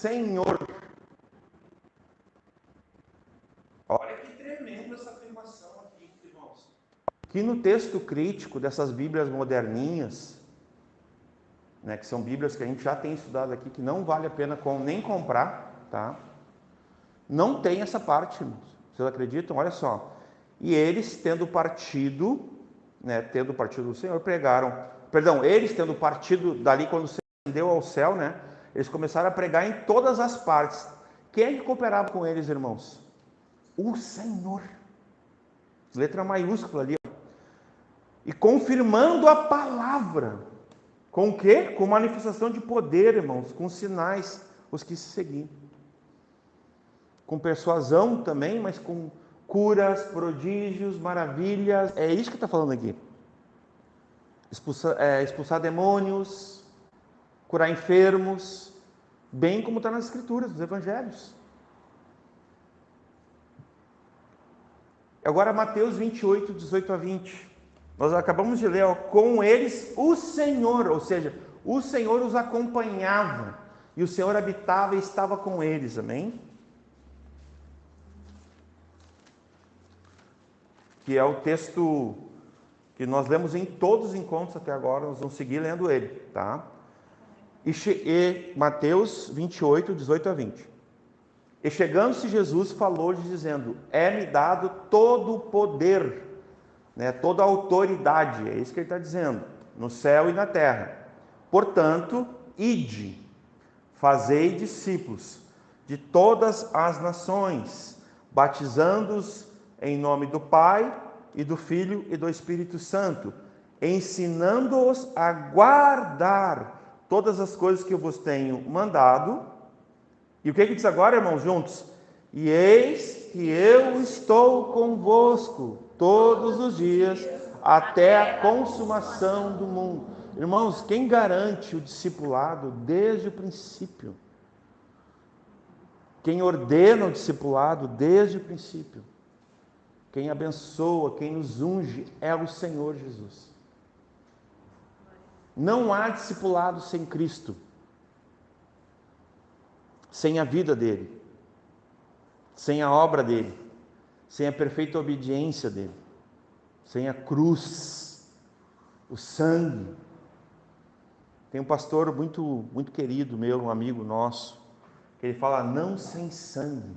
Senhor. Olha que tremenda essa afirmação aqui, irmãos. Que no texto crítico dessas Bíblias moderninhas, né, que são Bíblias que a gente já tem estudado aqui, que não vale a pena nem comprar, tá? Não tem essa parte, irmãos. Vocês acreditam? Olha só. E eles, tendo partido, né, tendo partido do Senhor, pregaram. Perdão, eles tendo partido dali quando o Senhor ascendeu ao céu, né? Eles começaram a pregar em todas as partes. Quem é que cooperava com eles, irmãos? O Senhor. Letra maiúscula ali. Ó. E confirmando a palavra. Com o quê? Com manifestação de poder, irmãos. Com sinais, os que se seguiam. Com persuasão também, mas com curas, prodígios, maravilhas. É isso que está falando aqui. Expulsar demônios, curar enfermos, bem como está nas Escrituras, nos Evangelhos. Agora Mateus 28, 18 a 20. Nós acabamos de ler, ó, com eles o Senhor, ou seja, o Senhor os acompanhava, e o Senhor habitava e estava com eles, amém? Que é o texto que nós lemos em todos os encontros até agora, nós vamos seguir lendo ele, tá? E Mateus 28, 18 a 20. E chegando-se Jesus, falou-lhes dizendo, é-me dado todo o poder, né, toda a autoridade, é isso que ele está dizendo, no céu e na terra. Portanto, ide, fazei discípulos de todas as nações, batizando-os em nome do Pai, e do Filho e do Espírito Santo, ensinando-os a guardar todas as coisas que eu vos tenho mandado. E o que diz agora, irmãos, juntos? E eis que eu estou convosco todos os dias, até a consumação do mundo. Irmãos, quem garante o discipulado desde o princípio? Quem ordena o discipulado desde o princípio? Quem abençoa, quem nos unge é o Senhor Jesus. Não há discipulado sem Cristo, sem a vida dele, sem a obra dele, sem a perfeita obediência dele, sem a cruz, o sangue. Tem um pastor muito querido meu, um amigo nosso, que ele fala, não sem sangue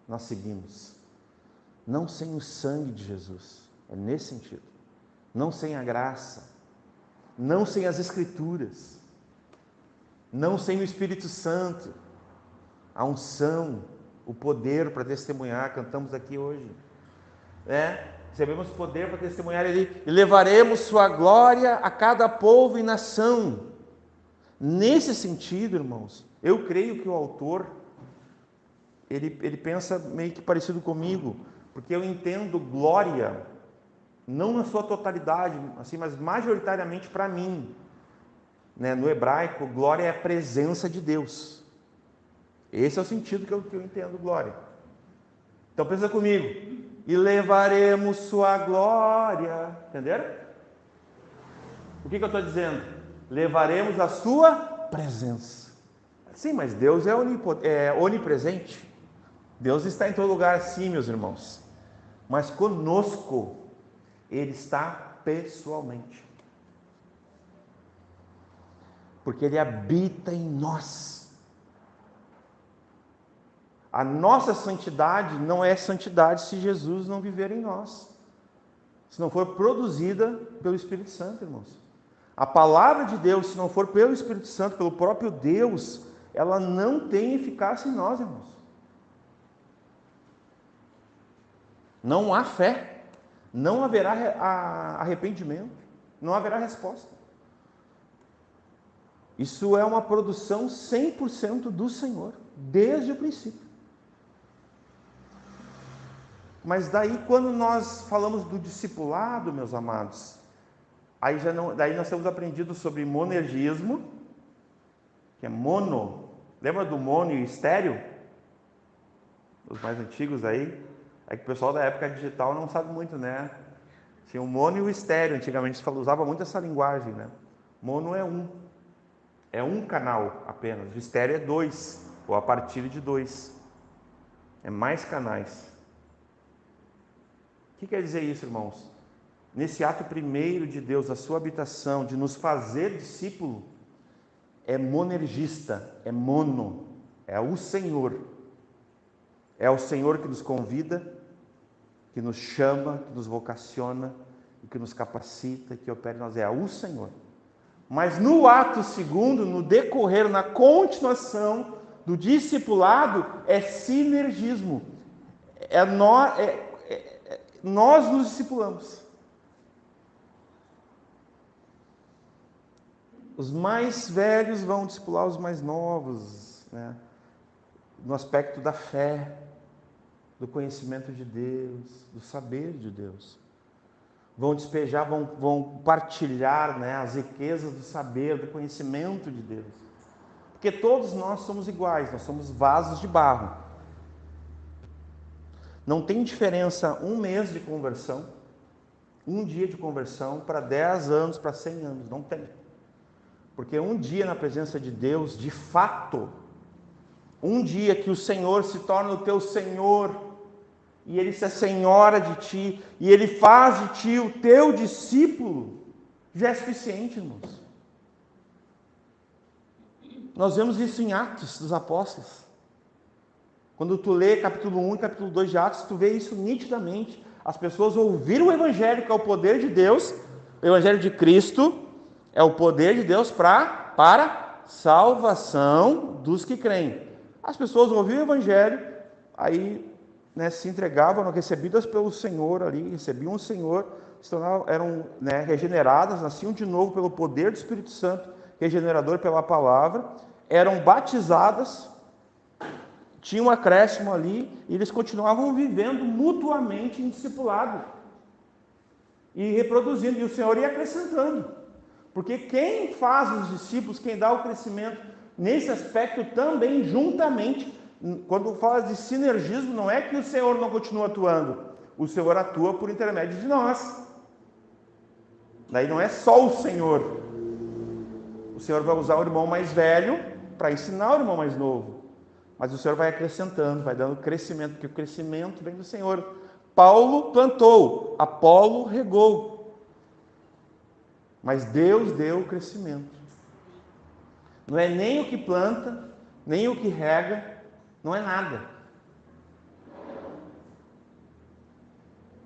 nós seguimos, não sem o sangue de Jesus, é nesse sentido, não sem a graça, não sem as Escrituras, não sem o Espírito Santo, a unção, o poder para testemunhar, cantamos aqui hoje, né? Recebemos poder para testemunhar ele, e levaremos sua glória a cada povo e nação. Nesse sentido, irmãos, eu creio que o autor ele pensa meio que parecido comigo, porque eu entendo glória não na sua totalidade, assim, mas majoritariamente para mim, né? No hebraico, glória é a presença de Deus. Esse é o sentido que eu entendo glória. Então pensa comigo, e levaremos sua glória, entenderam? O que eu estou dizendo? Levaremos a sua presença. Sim, mas Deus é onipresente. Deus está em todo lugar, sim, meus irmãos. Mas conosco, Ele está pessoalmente. Porque Ele habita em nós. A nossa santidade não é santidade se Jesus não viver em nós. Se não for produzida pelo Espírito Santo, irmãos. A palavra de Deus, se não for pelo Espírito Santo, pelo próprio Deus, ela não tem eficácia em nós, irmãos. Não há fé, não haverá arrependimento, não haverá resposta. Isso é uma produção 100% do Senhor, desde o princípio. Mas daí, quando nós falamos do discipulado, meus amados, daí nós temos aprendido sobre monergismo, que é mono. Lembra do mono e estéreo? Os mais antigos aí. É que o pessoal da época digital não sabe muito, né? Tinha o mono e o estéreo. Antigamente se usava muito essa linguagem, né? Mono é um. É um canal apenas. O estéreo é 2, ou a partir de 2. É mais canais. O que quer dizer isso, irmãos? Nesse ato primeiro de Deus, a sua habitação, de nos fazer discípulo, é monergista, é mono, é o Senhor. É o Senhor que nos convida, que nos chama, que nos vocaciona, e que nos capacita, que opera em nós. É o Senhor. Mas no ato segundo, no decorrer, na continuação do discipulado, é sinergismo. Nós nos discipulamos. Os mais velhos vão discipular os mais novos, né? No aspecto da fé, do conhecimento de Deus, do saber de Deus. Vão despejar, vão partilhar, né, as riquezas do saber, do conhecimento de Deus. Porque todos nós somos iguais, nós somos vasos de barro. Não tem diferença um mês de conversão, um dia de conversão, para 10 anos, para 100 anos. Não tem. Porque um dia na presença de Deus, de fato, um dia que o Senhor se torna o teu Senhor, e Ele se assenhora de ti, e Ele faz de ti o teu discípulo, já é suficiente, irmãos. Nós vemos isso em Atos dos Apóstolos. Quando tu lê capítulo 1 e capítulo 2 de Atos, tu vê isso nitidamente. As pessoas ouviram o Evangelho, que é o poder de Deus, o Evangelho de Cristo, é o poder de Deus para salvação dos que creem. As pessoas ouviram o Evangelho, aí, né, se entregavam, eram recebidas pelo Senhor ali, recebiam o Senhor, eram, né, regeneradas, nasciam de novo pelo poder do Espírito Santo, regenerador pela palavra, eram batizadas, tinham um acréscimo ali, e eles continuavam vivendo mutuamente em discipulado, e reproduzindo, e o Senhor ia acrescentando. Porque quem faz os discípulos, quem dá o crescimento nesse aspecto também, juntamente, quando fala de sinergismo, não é que o Senhor não continua atuando, o Senhor atua por intermédio de nós. Daí não é só o Senhor. O Senhor vai usar o irmão mais velho para ensinar o irmão mais novo. Mas o Senhor vai acrescentando, vai dando crescimento, porque o crescimento vem do Senhor. Paulo plantou, Apolo regou. Mas Deus deu o crescimento. Não é nem o que planta, nem o que rega, não é nada.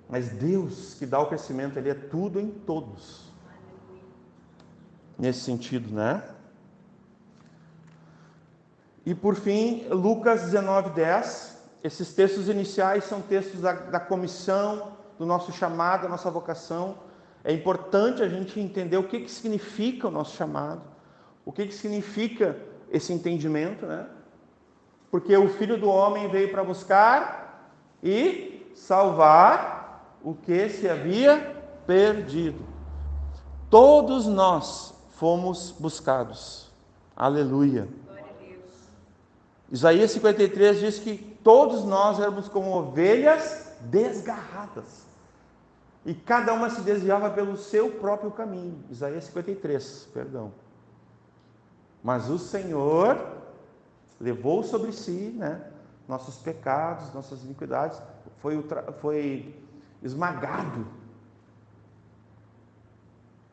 Mas Deus que dá o crescimento, Ele é tudo em todos. Nesse sentido, né? E por fim, Lucas 19:10. Esses textos iniciais são textos da comissão, do nosso chamado, da nossa vocação. É importante a gente entender o que significa o nosso chamado, o que significa esse entendimento, né? Porque o Filho do Homem veio para buscar e salvar o que se havia perdido. Todos nós fomos buscados. Aleluia. Isaías 53 diz que todos nós éramos como ovelhas desgarradas. E cada uma se desviava pelo seu próprio caminho. Isaías 53, perdão. Mas o Senhor levou sobre si, né, nossos pecados, nossas iniquidades, foi esmagado,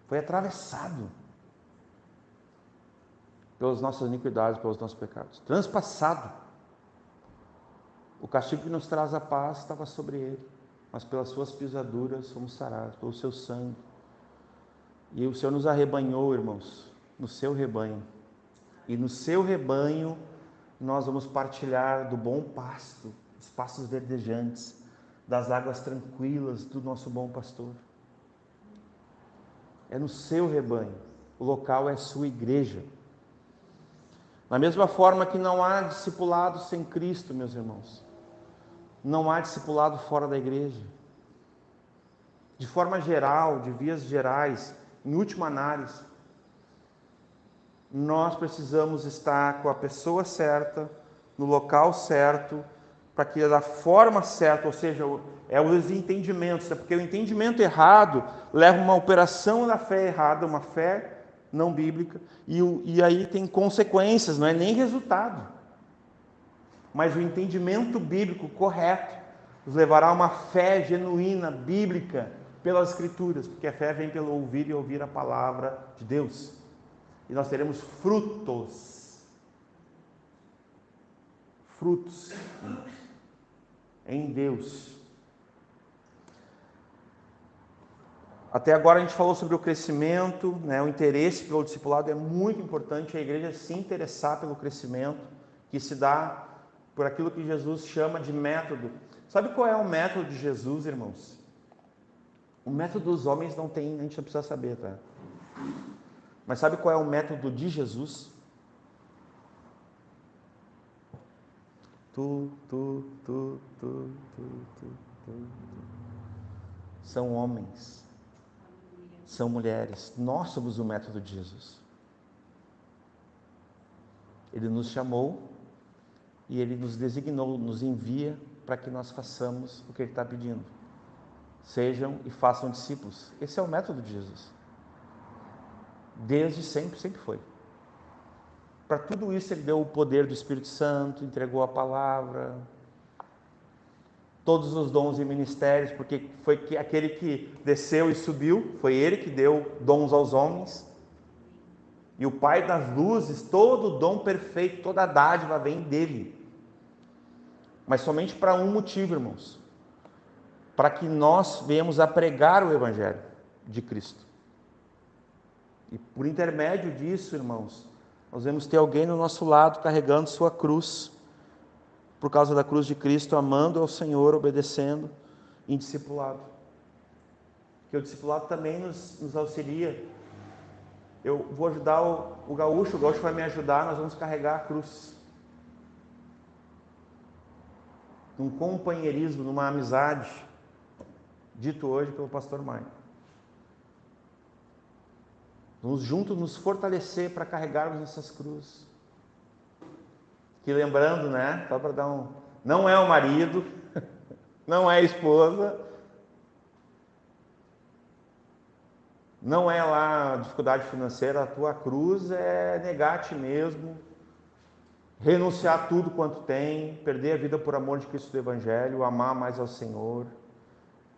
foi atravessado pelas nossas iniquidades, pelos nossos pecados, transpassado. O castigo que nos traz a paz estava sobre ele, mas pelas suas pisaduras fomos sarados, pelo seu sangue. E o Senhor nos arrebanhou, irmãos, no seu rebanho. E no seu rebanho nós vamos partilhar do bom pasto, dos pastos verdejantes, das águas tranquilas do nosso bom pastor. É no seu rebanho, o local é a sua igreja. Da mesma forma que não há discipulado sem Cristo, meus irmãos, não há discipulado fora da igreja. De forma geral, de vias gerais, em última análise, nós precisamos estar com a pessoa certa, no local certo, para que da forma certa, ou seja, os entendimentos, porque o entendimento errado leva a uma operação da fé errada, uma fé não bíblica, e aí tem consequências, não é nem resultado. Mas o entendimento bíblico correto nos levará a uma fé genuína, bíblica, pelas Escrituras, porque a fé vem pelo ouvir e ouvir a palavra de Deus. E nós teremos frutos em Deus. Até agora a gente falou sobre o crescimento, né? O interesse pelo discipulado é muito importante, a igreja se interessar pelo crescimento, que se dá por aquilo que Jesus chama de método. Sabe qual é o método de Jesus, irmãos? O método dos homens não tem, a gente não precisa saber, tá? Mas sabe qual é o método de Jesus? São homens, são mulheres. Nós somos o método de Jesus. Ele nos chamou e Ele nos designou, nos envia para que nós façamos o que Ele está pedindo. Sejam e façam discípulos. Esse é o método de Jesus. Desde sempre, sempre foi. Para tudo isso Ele deu o poder do Espírito Santo, entregou a palavra, todos os dons e ministérios, porque foi aquele que desceu e subiu, foi Ele que deu dons aos homens. E o Pai das luzes, todo dom perfeito, toda dádiva vem dEle. Mas somente para um motivo, irmãos. Para que nós venhamos a pregar o Evangelho de Cristo. E por intermédio disso, irmãos, nós vamos ter alguém no nosso lado carregando sua cruz, por causa da cruz de Cristo, amando ao Senhor, obedecendo, em discipulado. Porque o discipulado também nos auxilia. Eu vou ajudar o gaúcho vai me ajudar, nós vamos carregar a cruz. Num companheirismo, numa amizade, dito hoje pelo pastor Maicon. Vamos juntos nos fortalecer para carregarmos essas cruzes. Que lembrando, né? Só para dar não é o marido, não é a esposa, não é lá a dificuldade financeira, a tua cruz é negar a ti mesmo, renunciar a tudo quanto tem, perder a vida por amor de Cristo do Evangelho, amar mais ao Senhor,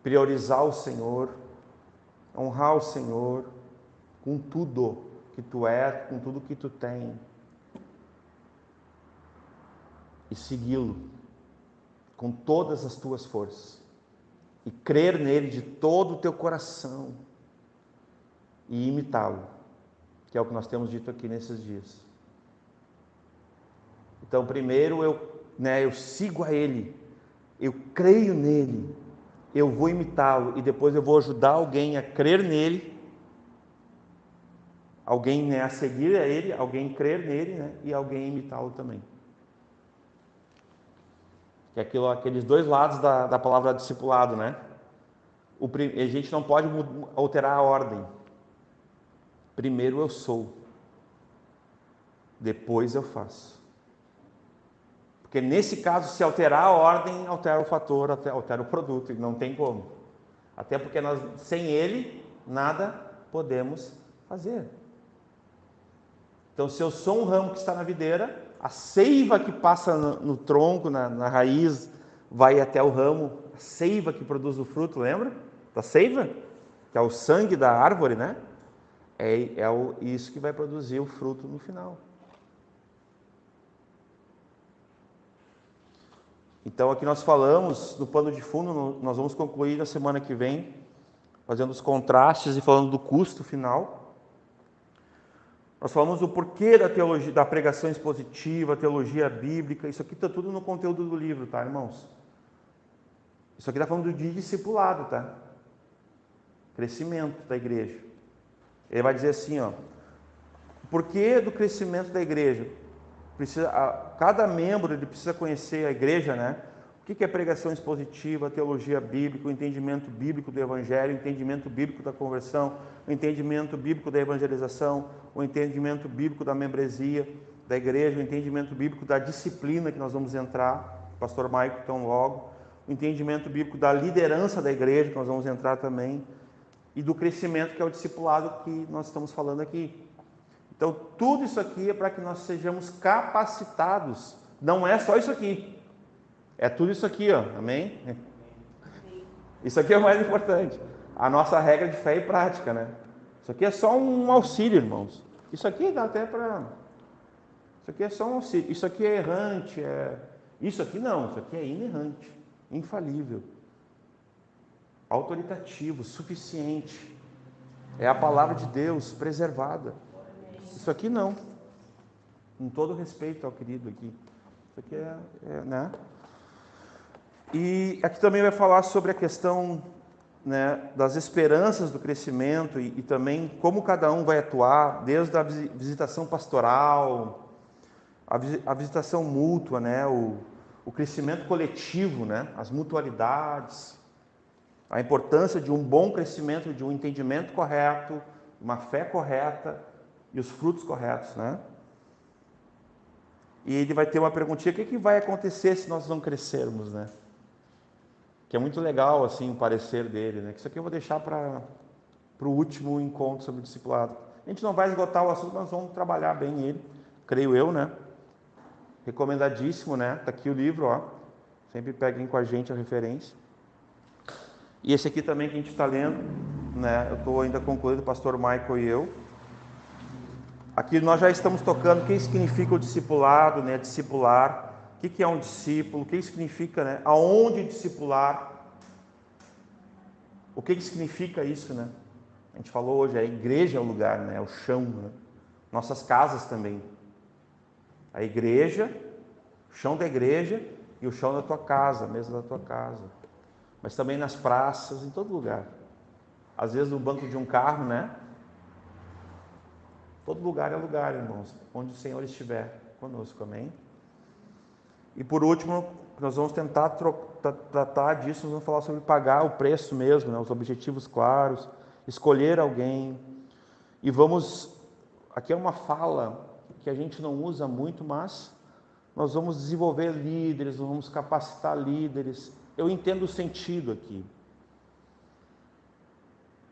priorizar o Senhor, honrar o Senhor com tudo que tu é, com tudo que tu tem, e segui-lo com todas as tuas forças, e crer nele de todo o teu coração, e imitá-lo, que é o que nós temos dito aqui nesses dias. Então, primeiro eu sigo a Ele, eu creio nele, eu vou imitá-lo, e depois eu vou ajudar alguém a crer nele, alguém a seguir a Ele, alguém crer nele, e alguém imitá-lo também. Que é aqueles dois lados da palavra discipulado, né? A gente não pode alterar a ordem. Primeiro eu sou, depois eu faço. Porque nesse caso, se alterar a ordem, altera o fator, altera o produto, e não tem como. Até porque nós, sem ele, nada podemos fazer. Então, se eu sou um ramo que está na videira, a seiva que passa no tronco, na raiz, vai até o ramo, a seiva que produz o fruto, lembra? Da seiva? Que é o sangue da árvore, né? Isso que vai produzir o fruto no final. Então, aqui nós falamos, no pano de fundo, nós vamos concluir na semana que vem, fazendo os contrastes e falando do custo final. Nós falamos do porquê da teologia, da pregação expositiva, teologia bíblica. Isso aqui está tudo no conteúdo do livro, tá, irmãos? Isso aqui está falando de discipulado, tá? Crescimento da igreja. Ele vai dizer assim, ó, o porquê do crescimento da igreja? Cada membro ele precisa conhecer a igreja, né? O que é pregação expositiva, teologia bíblica, o entendimento bíblico do evangelho, o entendimento bíblico da conversão, o entendimento bíblico da evangelização, o entendimento bíblico da membresia da igreja, o entendimento bíblico da disciplina que nós vamos entrar, o pastor Maicon tão logo, o entendimento bíblico da liderança da igreja que nós vamos entrar também, e do crescimento que é o discipulado que nós estamos falando aqui. Então, tudo isso aqui é para que nós sejamos capacitados. Não é só isso aqui. É tudo isso aqui, ó. Amém? Isso aqui é o mais importante. A nossa regra de fé e prática, né? Isso aqui é só um auxílio, irmãos. Isso aqui dá até para... Isso aqui é só um auxílio. Isso aqui é errante. Isso aqui não. Isso aqui é inerrante. Infalível. Autoritativo. Suficiente. É a palavra de Deus preservada. Isso aqui não. Com todo respeito ao querido aqui. Isso aqui né? E aqui também vai falar sobre a questão, né, das esperanças do crescimento e também como cada um vai atuar, desde a visitação pastoral, a visitação mútua, né, o crescimento coletivo, né, as mutualidades, a importância de um bom crescimento, de um entendimento correto, uma fé correta e os frutos corretos, né? E ele vai ter uma perguntinha: o que vai acontecer se nós não crescermos, né? Que é muito legal, assim, o parecer dele, né? Que isso aqui eu vou deixar para o último encontro sobre o discipulado. A gente não vai esgotar o assunto, mas vamos trabalhar bem ele, creio eu, né? Recomendadíssimo, né? Tá aqui o livro, ó. Sempre peguem com a gente a referência. E esse aqui também que a gente está lendo, né? Eu estou ainda concluindo, o pastor Michael e eu. Aqui nós já estamos tocando o que significa o discipulado, né? Discipular. O que é um discípulo? O que significa, né? Aonde discipular? O que significa isso, né? A gente falou hoje, a igreja é o lugar, né? É o chão, né? Nossas casas também. A igreja, o chão da igreja e o chão da tua casa, a mesa da tua casa. Mas também nas praças, em todo lugar. Às vezes no banco de um carro, né? Todo lugar é lugar, irmãos, onde o Senhor estiver conosco, amém? E por último, nós vamos tentar tratar disso, nós vamos falar sobre pagar o preço mesmo, né? Os objetivos claros, escolher alguém. E vamos, aqui é uma fala que a gente não usa muito, mas nós vamos desenvolver líderes, nós vamos capacitar líderes. Eu entendo o sentido aqui.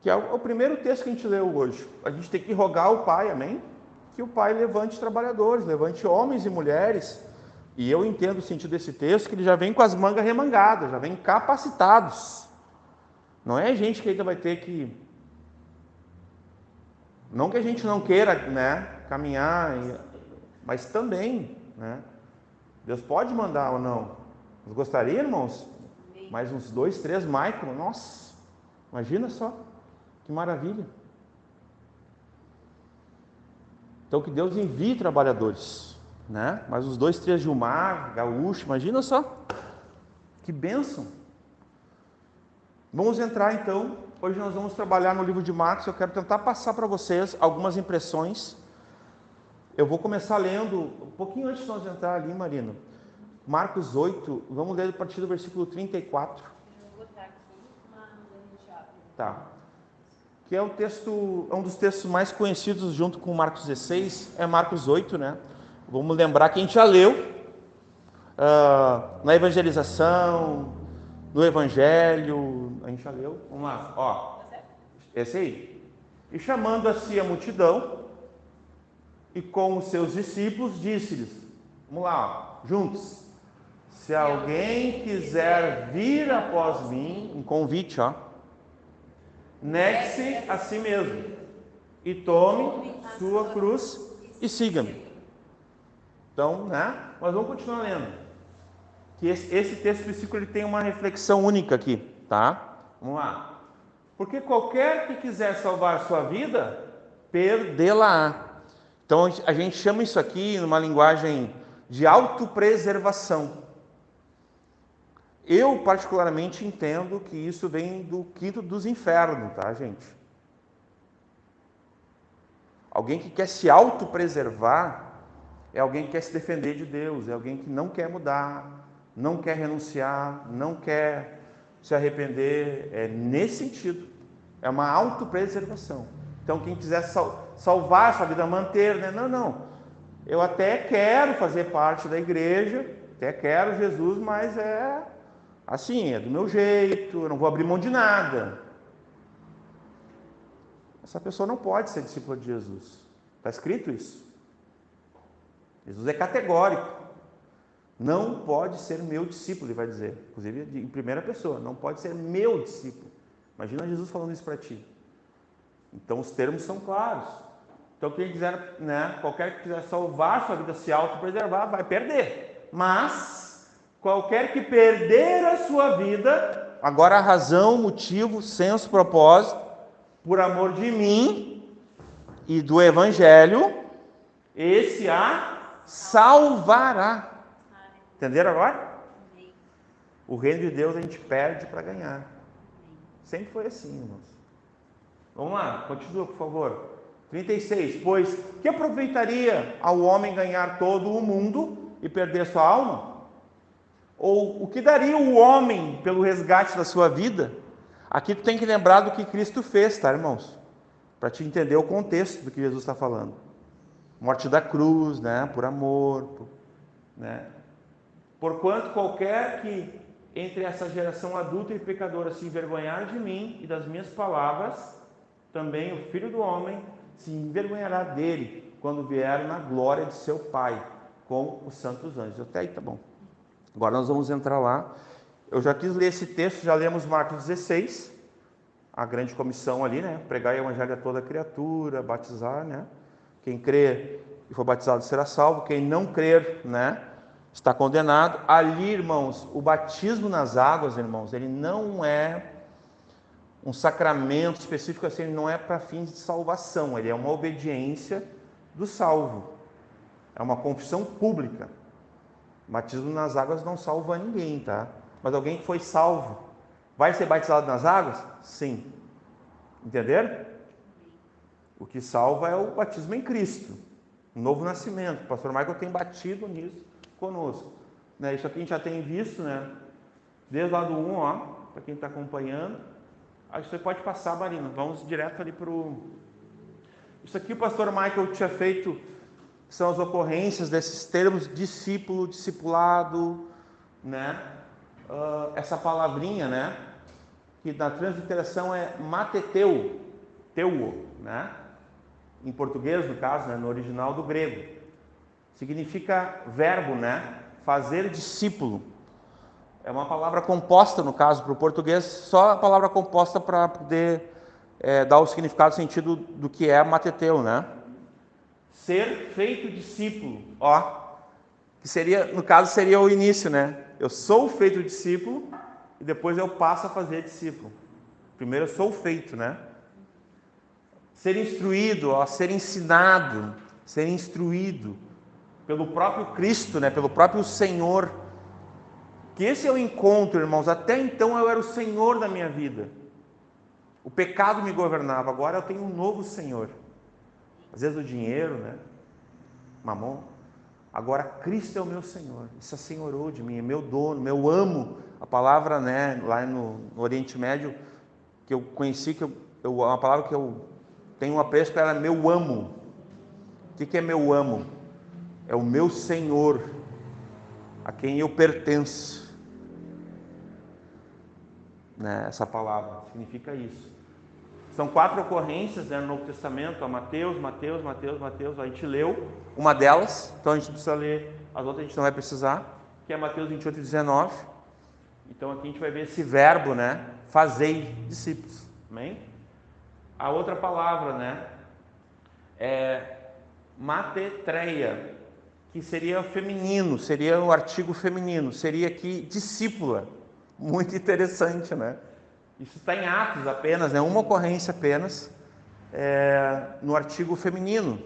Que é o primeiro texto que a gente leu hoje. A gente tem que rogar ao Pai, amém? Que o Pai levante trabalhadores, levante homens e mulheres. E eu entendo o sentido desse texto, que ele já vem com as mangas remangadas, já vem capacitados. Não é gente que ainda vai ter que... Não que a gente não queira, né, caminhar, mas também, né? Deus pode mandar ou não. Nós gostaria, irmãos? Mais uns 2, 3 Michael, nossa, imagina só. Que maravilha. Então que Deus envie trabalhadores, né? Mas os 2, 3 Gilmar, Gaúcho, imagina só. Que bênção. Vamos entrar então. Hoje nós vamos trabalhar no livro de Marcos. Eu quero tentar passar para vocês algumas impressões. Eu vou começar lendo, um pouquinho antes de nós entrar ali, Marina. Marcos 8, vamos ler a partir do versículo 34. Eu vou botar aqui, mas a gente abre. Tá. Que é um dos textos mais conhecidos junto com Marcos 16, é Marcos 8, né? Vamos lembrar que a gente já leu na evangelização, no evangelho, a gente já leu. Vamos lá, ó. Esse aí. E chamando a si a multidão, e com os seus discípulos, disse-lhes, vamos lá, ó, juntos. Se alguém quiser vir após mim, um convite, ó. Negue-se a si mesmo e tome sua cruz e siga-me. Então, né? Nós vamos continuar lendo. Que esse texto específico ele tem uma reflexão única aqui, tá? Vamos lá. Porque qualquer que quiser salvar sua vida, perdê-la-á. Então a gente chama isso aqui numa linguagem de autopreservação. Eu, particularmente, entendo que isso vem do quinto dos infernos, tá, gente? Alguém que quer se autopreservar é alguém que quer se defender de Deus, é alguém que não quer mudar, não quer renunciar, não quer se arrepender. É nesse sentido. É uma autopreservação. Então, quem quiser salvar sua vida, manter, né? Não. Eu até quero fazer parte da igreja, até quero Jesus, mas assim, é do meu jeito, eu não vou abrir mão de nada. Essa pessoa não pode ser discípula de Jesus. Está escrito isso. Jesus é categórico. Não pode ser meu discípulo, ele vai dizer. Inclusive em primeira pessoa, não pode ser meu discípulo. Imagina Jesus falando isso para ti. Então os termos são claros. Então quem quiser, né, qualquer que quiser salvar sua vida, se autopreservar, vai perder. Mas qualquer que perder a sua vida, agora a razão, motivo, senso, propósito, por amor de mim e do Evangelho, esse a salvará. Entenderam agora? O reino de Deus a gente perde para ganhar. Sempre foi assim, irmãos. Vamos lá, continua, por favor. 36. Pois que aproveitaria ao homem ganhar todo o mundo e perder sua alma? Ou o que daria o homem pelo resgate da sua vida? Aqui tu tem que lembrar do que Cristo fez, tá, irmãos? Para te entender o contexto do que Jesus está falando. Morte da cruz, né? Por amor, né? Porquanto qualquer que entre essa geração adulta e pecadora se envergonhar de mim e das minhas palavras, também o Filho do Homem se envergonhará dele quando vier na glória de seu Pai com os santos anjos. Até aí tá bom. Agora nós vamos entrar lá. Eu já quis ler esse texto, já lemos Marcos 16, a grande comissão ali, né? Pregar o evangelho a toda criatura, batizar, né? Quem crer e for batizado será salvo, quem não crer, né, está condenado. Ali, irmãos, o batismo nas águas, irmãos, ele não é um sacramento específico assim, ele não é para fins de salvação, ele é uma obediência do salvo. É uma confissão pública. O batismo nas águas não salva ninguém, tá? Mas alguém que foi salvo, vai ser batizado nas águas? Sim. Entenderam? O que salva é o batismo em Cristo, o novo nascimento. O pastor Michael tem batido nisso conosco, né? Isso aqui a gente já tem visto, né? Desde lá do 1, ó, para quem está acompanhando. Aí você pode passar, Marina. Vamos direto ali para o... Isso aqui o pastor Michael tinha feito, são as ocorrências desses termos discípulo, discipulado, né? Essa palavrinha, né? Que na transliteração é mateteu, teuo, né? Em português, no caso, né? No original do grego. Significa verbo, né? Fazer discípulo. É uma palavra composta, no caso, para o português, só a palavra composta para poder dar o significado, o sentido do que é mateteu, né? Ser feito discípulo, ó. Que seria, no caso, seria o início, né? Eu sou feito discípulo e depois eu passo a fazer discípulo. Primeiro eu sou feito, né? Ser instruído, ó, ser ensinado, ser instruído pelo próprio Cristo, né? Pelo próprio Senhor. Que esse é o encontro, irmãos. Até então eu era o Senhor da minha vida. O pecado me governava. Agora eu tenho um novo Senhor. Às vezes o dinheiro, né? Mamon. Agora Cristo é o meu Senhor. Isso assenhorou de mim, é meu dono, meu amo. A palavra, né? Lá no Oriente Médio, que eu conheci, uma palavra que eu tenho um apreço para ela, meu amo. O que é meu amo? É o meu Senhor, a quem eu pertenço. Né? Essa palavra significa isso. São 4 ocorrências, né, no Novo Testamento, a Mateus. A gente leu uma delas, então a gente precisa ler as outras, a gente não vai precisar, que é Mateus 28 e 19. Então aqui a gente vai ver esse verbo, né, fazei discípulos. Amém? A outra palavra, né, é matetreia, que seria feminino, seria o artigo feminino, seria aqui discípula. Muito interessante, né? Isso está em Atos apenas, né? Uma ocorrência apenas no artigo feminino.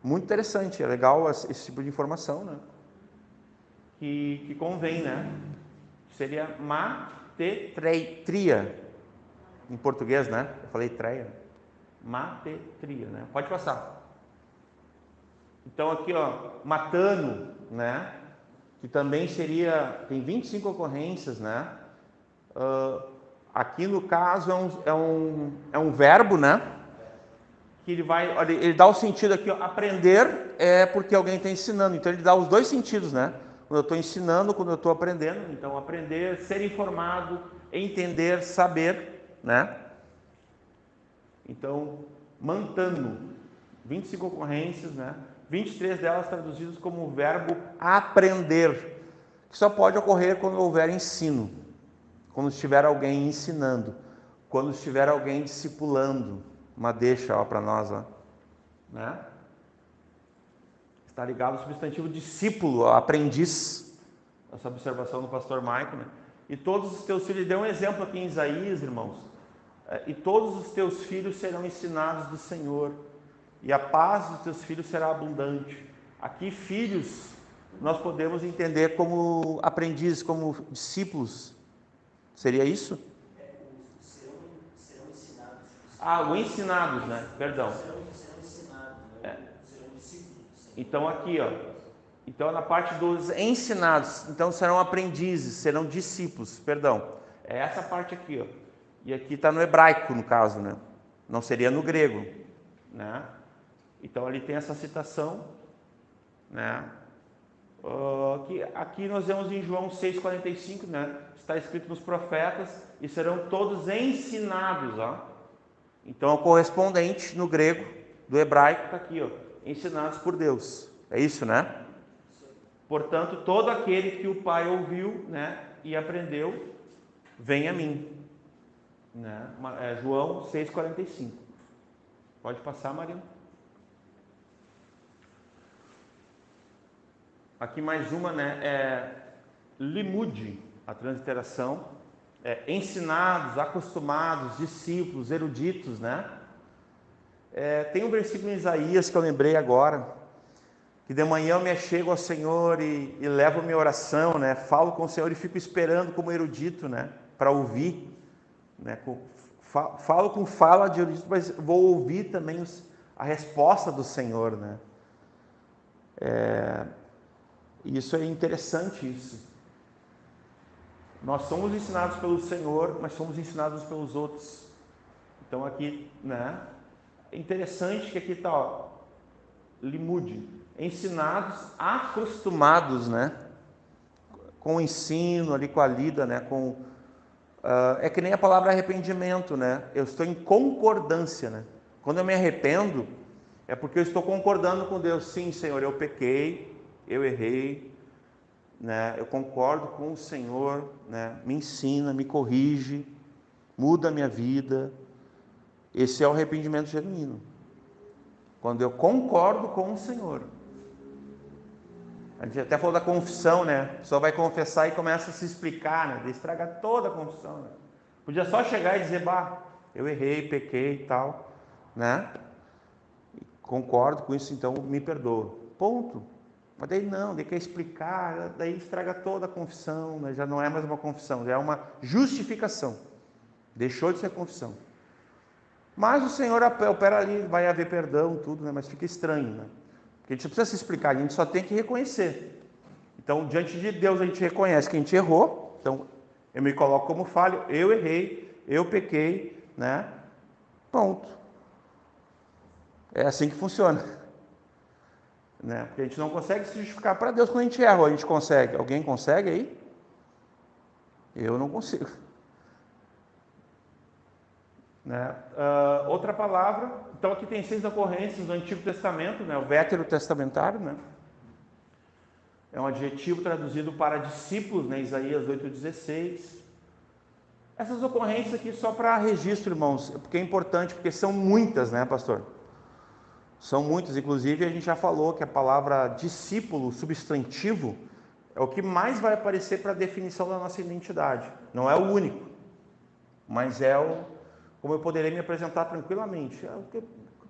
Muito interessante, é legal esse tipo de informação, né? Que convém, né? Seria matetria, em português, né? Eu falei treia. Matetria, né? Pode passar. Então aqui, ó, matano, né? Que também seria, tem 25 ocorrências, né? Aqui no caso é um verbo, né? Que ele dá o sentido aqui, ó, aprender é porque alguém está ensinando, então ele dá os dois sentidos, né? Quando eu estou ensinando, quando eu estou aprendendo. Então aprender, ser informado, entender, saber, né? Então, mantano, 25 ocorrências, né? 23 delas traduzidas como o verbo aprender, que só pode ocorrer quando houver ensino, quando estiver alguém ensinando, quando estiver alguém discipulando. Uma deixa para nós, ó, né? Está ligado ao substantivo discípulo, aprendiz. Essa observação do pastor Mike, né? E todos os teus filhos, deu um exemplo aqui em Isaías, irmãos. E todos os teus filhos serão ensinados do Senhor, e a paz dos teus filhos será abundante. Aqui, filhos, nós podemos entender como aprendizes, como discípulos. Seria isso? Serão ensinados. O ensinados, né? Perdão. Serão ensinados, serão discípulos. Então aqui, ó. Então na parte dos ensinados, então serão aprendizes, serão discípulos, perdão. É essa parte aqui, ó. E aqui está no hebraico, no caso, né? Não seria no grego, né? Então ali tem essa citação, né? Aqui nós vemos em João 6,45, né? Está escrito nos profetas, e serão todos ensinados, ó. Então, o correspondente no grego, do hebraico, está aqui, ó, ensinados por Deus. É isso, né? Portanto, todo aquele que o Pai ouviu, né, e aprendeu, vem a mim. Né? João 6,45. Pode passar, Marina. Aqui mais uma, né? Limude, a transliteração. Ensinados, acostumados, discípulos, eruditos, né? Tem um versículo em Isaías que eu lembrei agora, que de manhã eu me achego ao Senhor e levo minha oração, né? Falo com o Senhor e fico esperando como erudito, né? Para ouvir, né? Falo com fala de erudito, mas vou ouvir também a resposta do Senhor, né? Isso é interessante, isso. Nós somos ensinados pelo Senhor, mas somos ensinados pelos outros. Então aqui, né? É interessante que aqui está, ó, limude, ensinados, acostumados, né? Com o ensino ali, com a lida, né? É que nem a palavra arrependimento, né? Eu estou em concordância, né? Quando eu me arrependo, é porque eu estou concordando com Deus. Sim, Senhor, eu pequei, eu errei, né? Eu concordo com o Senhor, né? Me ensina, me corrige, muda a minha vida. Esse é o arrependimento genuíno. Quando eu concordo com o Senhor. A gente até falou da confissão, né? A pessoa vai confessar e começa a se explicar, né? Estraga toda a confissão, né? Podia só chegar e dizer, eu errei, pequei e tal, né? Concordo com isso, então me perdoa. Ponto. Mas daí não, daí quer explicar, daí estraga toda a confissão, né? Já não é mais uma confissão, já é uma justificação. Deixou de ser confissão. Mas o Senhor opera ali, vai haver perdão, tudo, né? Mas fica estranho, né? Porque a gente não precisa se explicar, a gente só tem que reconhecer. Então, diante de Deus, a gente reconhece que a gente errou. Então, eu me coloco como falho, eu errei, eu pequei, né? Ponto. É assim que funciona. Né? Porque a gente não consegue se justificar para Deus quando a gente erra. A gente consegue. Alguém consegue aí? Eu não consigo. Né? Outra palavra, então aqui tem 6 ocorrências do Antigo Testamento, né? O veterotestamentário, né? É um adjetivo traduzido para discípulos, né? Isaías 8,16. Essas ocorrências aqui só para registro, irmãos, porque é importante, porque são muitas, né, pastor? São muitas, inclusive a gente já falou que a palavra discípulo, substantivo, é o que mais vai aparecer para a definição da nossa identidade. Não é o único, mas é como eu poderia me apresentar tranquilamente. O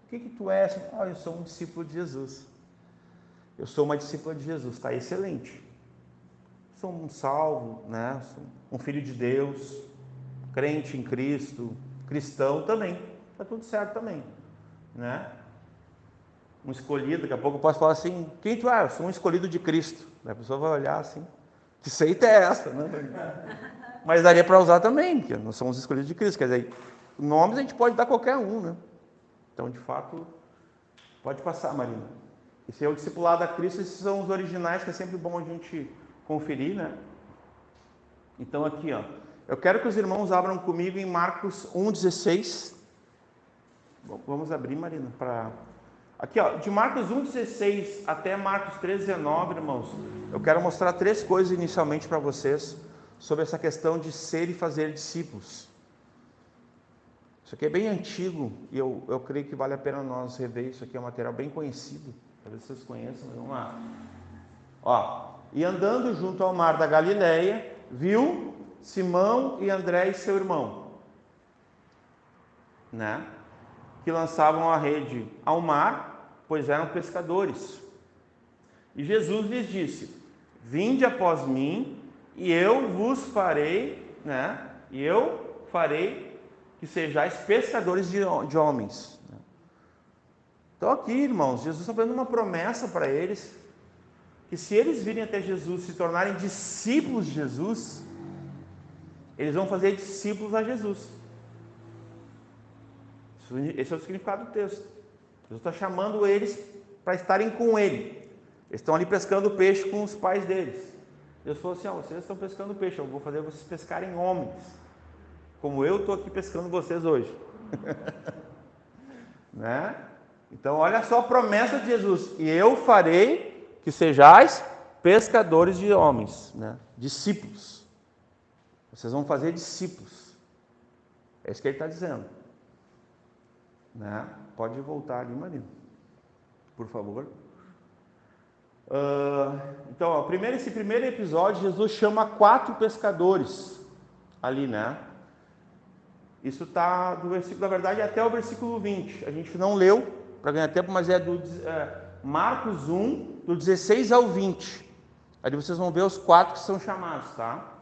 que tu és? Eu sou um discípulo de Jesus. Eu sou uma discípula de Jesus, está excelente. Sou um salvo, né? Sou um filho de Deus, crente em Cristo, cristão também, está tudo certo também, né? Um escolhido, daqui a pouco eu posso falar assim, quem tu é? Eu sou um escolhido de Cristo. A pessoa vai olhar assim, que seita é essa, né? Mas daria para usar também, porque nós somos escolhidos de Cristo, quer dizer, nomes a gente pode dar qualquer um, né? Então, de fato, pode passar, Marina. Esse é o discipulado a Cristo, esses são os originais, que é sempre bom a gente conferir, né? Então, aqui, ó, eu quero que os irmãos abram comigo em Marcos 1,16. Vamos abrir, Marina, para Aqui, ó, de Marcos 1,16 até Marcos 3,19, irmãos, eu quero mostrar 3 coisas inicialmente para vocês sobre essa questão de ser e fazer discípulos. Isso aqui é bem antigo e eu creio que vale a pena nós rever. Isso aqui é um material bem conhecido, talvez vocês conheçam, mas vamos lá. Ó, e andando junto ao mar da Galileia, viu Simão e André e seu irmão, né? Que lançavam a rede ao mar, pois eram pescadores. E Jesus lhes disse: vinde após mim, e eu vos farei, né? E eu farei que sejais pescadores de homens. Então aqui, irmãos, Jesus está fazendo uma promessa para eles, que se eles virem até Jesus, se tornarem discípulos de Jesus, eles vão fazer discípulos a Jesus. Esse é o significado do texto. Jesus está chamando eles para estarem com Ele. Eles estão ali pescando peixe com os pais deles. Deus falou assim: vocês estão pescando peixe, eu vou fazer vocês pescarem homens, como eu estou aqui pescando vocês hoje. Né? Então olha só a promessa de Jesus: e eu farei que sejais pescadores de homens, né? Discípulos. Vocês vão fazer discípulos. É isso que ele está dizendo. Né? Pode voltar ali, Marina, por favor. Então, ó, esse primeiro episódio, Jesus chama 4 pescadores ali, né? Isso está do versículo, na verdade, até o versículo 20. A gente não leu para ganhar tempo, mas é do Marcos 1, do 16 ao 20. Ali vocês vão ver os 4 que são chamados, tá?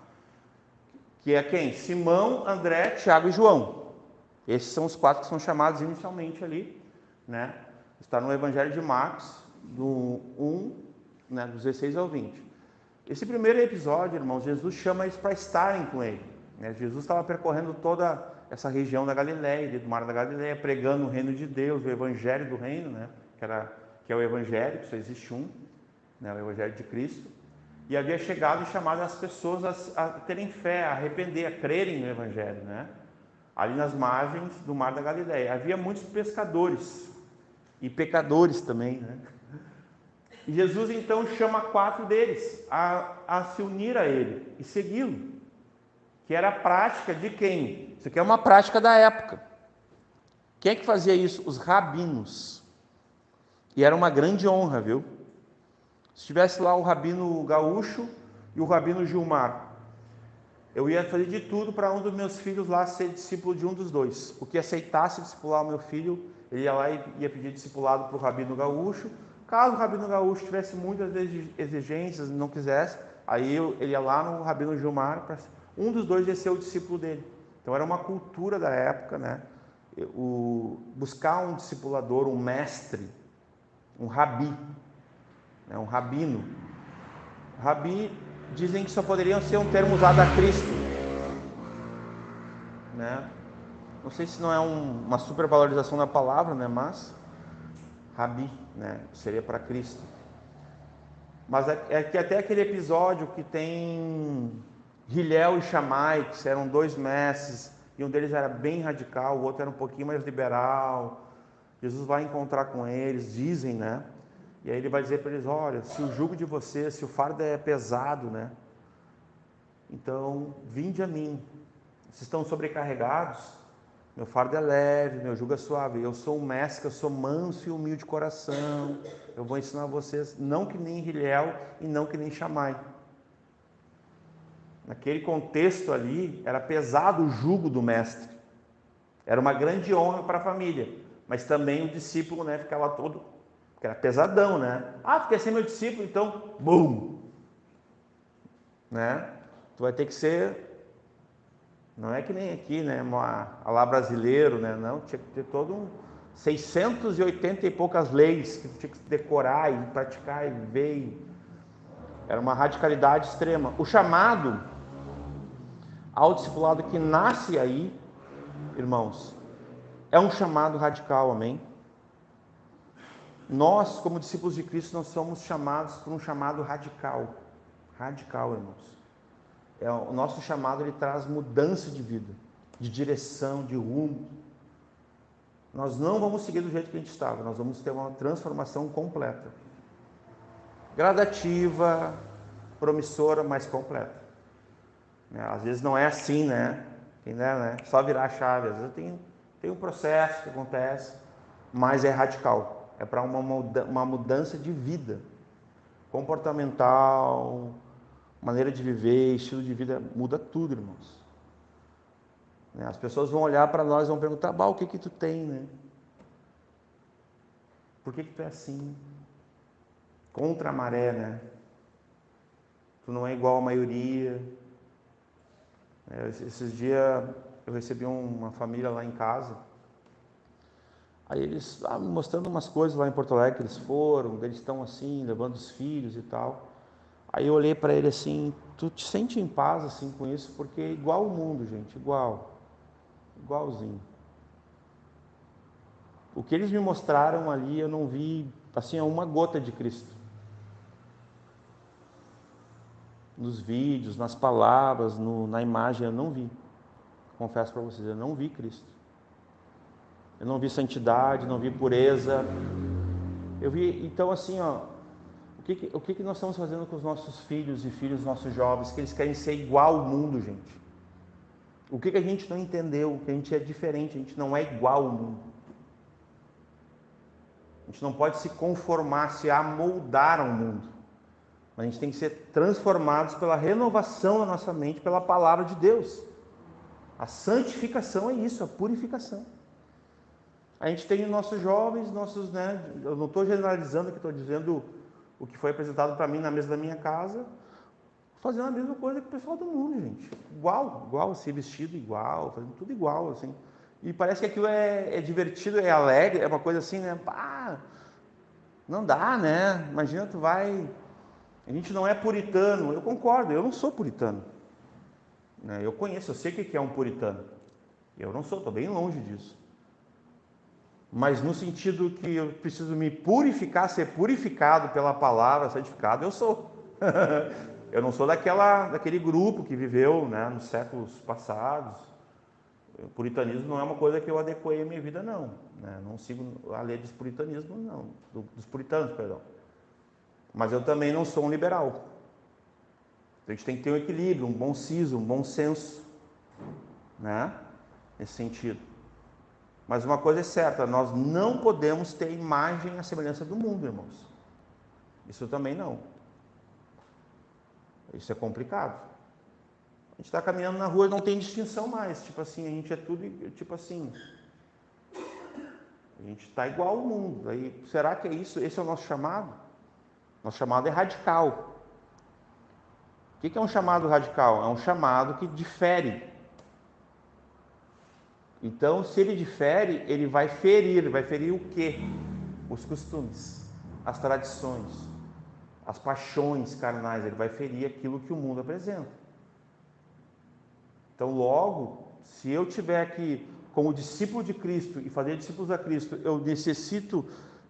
Que é quem? Simão, André, Tiago e João. Esses são os 4 que são chamados inicialmente ali, né? Está no Evangelho de Marcos, do 1, né, do 16 ao 20. Esse primeiro episódio, irmãos, Jesus chama eles para estarem com ele, né? Jesus estava percorrendo toda essa região da Galileia, do mar da Galileia, pregando o reino de Deus, o Evangelho do reino, né? Que é o Evangelho, que só existe um, né? O Evangelho de Cristo. E havia chegado e chamado as pessoas a terem fé, a arrepender, a crerem no Evangelho, né? Ali nas margens do mar da Galileia. Havia muitos pescadores e pecadores também, né? E Jesus então chama 4 deles a se unir a ele e segui-lo, que era a prática de quem? Isso aqui é uma prática da época. Quem é que fazia isso? Os rabinos. E era uma grande honra, viu? Se tivesse lá o rabino Gaúcho e o rabino Gilmar, eu ia fazer de tudo para um dos meus filhos lá ser discípulo de um dos dois. O que aceitasse discipular o meu filho, ele ia lá e ia pedir discipulado para o rabino Gaúcho. Caso o rabino Gaúcho tivesse muitas exigências e não quisesse, aí ele ia lá no rabino Gilmar, para um dos dois ia ser o discípulo dele. Então era uma cultura da época, né? Buscar um discipulador, um mestre, um rabi, né? Um rabino. Rabi, dizem que só poderiam ser um termo usado a Cristo, né? Não sei se não é uma supervalorização da palavra, né? Mas Rabi, né? Seria para Cristo. Mas é que até aquele episódio que tem Hilel e Shammai, que eram 2 mestres, e um deles era bem radical, o outro era um pouquinho mais liberal. Jesus vai encontrar com eles, dizem, né? E aí ele vai dizer para eles: olha, se o jugo de vocês, se o fardo é pesado, né? Então, vinde a mim. Vocês estão sobrecarregados? Meu fardo é leve, meu jugo é suave. Eu sou um mestre, eu sou manso e humilde de coração. Eu vou ensinar vocês, não que nem Hilel e não que nem Shammai. Naquele contexto ali, era pesado o jugo do mestre. Era uma grande honra para a família. Mas também o discípulo, né, ficava todo... Porque era pesadão, né? Ah, tu quer ser meu discípulo? Então, bum! Né? Tu vai ter que ser... Não é que nem aqui, né? A lá brasileiro, né? Não, tinha que ter todo 680 e poucas leis que tu tinha que decorar e praticar e ver. Era uma radicalidade extrema. O chamado ao discipulado que nasce aí, irmãos, é um chamado radical, amém? Nós, como discípulos de Cristo, nós somos chamados por um chamado radical. Radical, irmãos. O nosso chamado, ele traz mudança de vida, de direção, de rumo. nós não vamos seguir do jeito que a gente estava, nós vamos ter uma transformação completa. Gradativa, promissora, mas completa. Às vezes não é assim, né? Só virar a chave. Às vezes tem um processo que acontece, mas é radical. É para uma mudança de vida. Comportamental, maneira de viver, estilo de vida, muda tudo, irmãos. As pessoas vão olhar para nós e vão perguntar, o que tu tem, né? Por que tu é assim? Contra a maré, né? Tu não é igual à maioria. Esses dias eu recebi uma família lá em casa. Aí eles me mostrando umas coisas lá em Porto Alegre que eles foram, eles estão assim, levando os filhos e tal. Aí eu olhei para ele assim, tu te sente em paz assim com isso? Porque é igual o mundo, gente, igualzinho. O que eles me mostraram ali, eu não vi, assim, uma gota de Cristo. Nos vídeos, nas palavras, na imagem, eu não vi. Confesso para vocês, eu não vi Cristo. Eu não vi santidade, não vi pureza. Eu vi, então assim, o que nós estamos fazendo com os nossos filhos e filhos, nossos jovens, que eles querem ser igual ao mundo, gente? O que a gente não entendeu? Que a gente é diferente, a gente não é igual ao mundo. A gente não pode se conformar, se amoldar ao mundo. A gente tem que ser transformados pela renovação da nossa mente, pela palavra de Deus. A santificação é isso, a purificação. A gente tem nossos jovens, eu não estou generalizando aqui, estou dizendo o que foi apresentado para mim na mesa da minha casa, fazendo a mesma coisa que o pessoal do mundo, gente. Igual, assim, vestido igual, fazendo tudo igual, assim. E parece que aquilo é divertido, é alegre, é uma coisa assim, né? Não dá, né? Imagina, a gente não é puritano. Eu concordo, eu não sou puritano. Eu conheço, eu sei o que é um puritano. Eu não sou, estou bem longe disso. Mas no sentido que eu preciso me purificar, ser purificado pela palavra, santificado, eu sou. Eu não sou daquele grupo que viveu, né, nos séculos passados. O puritanismo não é uma coisa que eu adequei à minha vida, não. Não sigo a lei dos puritanismos, não. Dos puritanos, perdão. Mas eu também não sou um liberal. A gente tem que ter um equilíbrio, um bom siso, um bom senso, né? Nesse sentido. Mas uma coisa é certa, nós não podemos ter imagem à semelhança do mundo, irmãos. Isso também não. Isso é complicado. A gente está caminhando na rua e não tem distinção mais. Tipo assim, a gente é tudo, tipo assim. A gente está igual ao mundo. Aí, será que é isso? Esse é o nosso chamado? Nosso chamado é radical. O que é um chamado radical? É um chamado que difere. Então, se ele difere, ele vai ferir. Vai ferir o quê? Os costumes, as tradições, as paixões carnais. Ele vai ferir aquilo que o mundo apresenta. Então, logo, se eu tiver que, como discípulo de Cristo e fazer discípulos a Cristo, eu necessito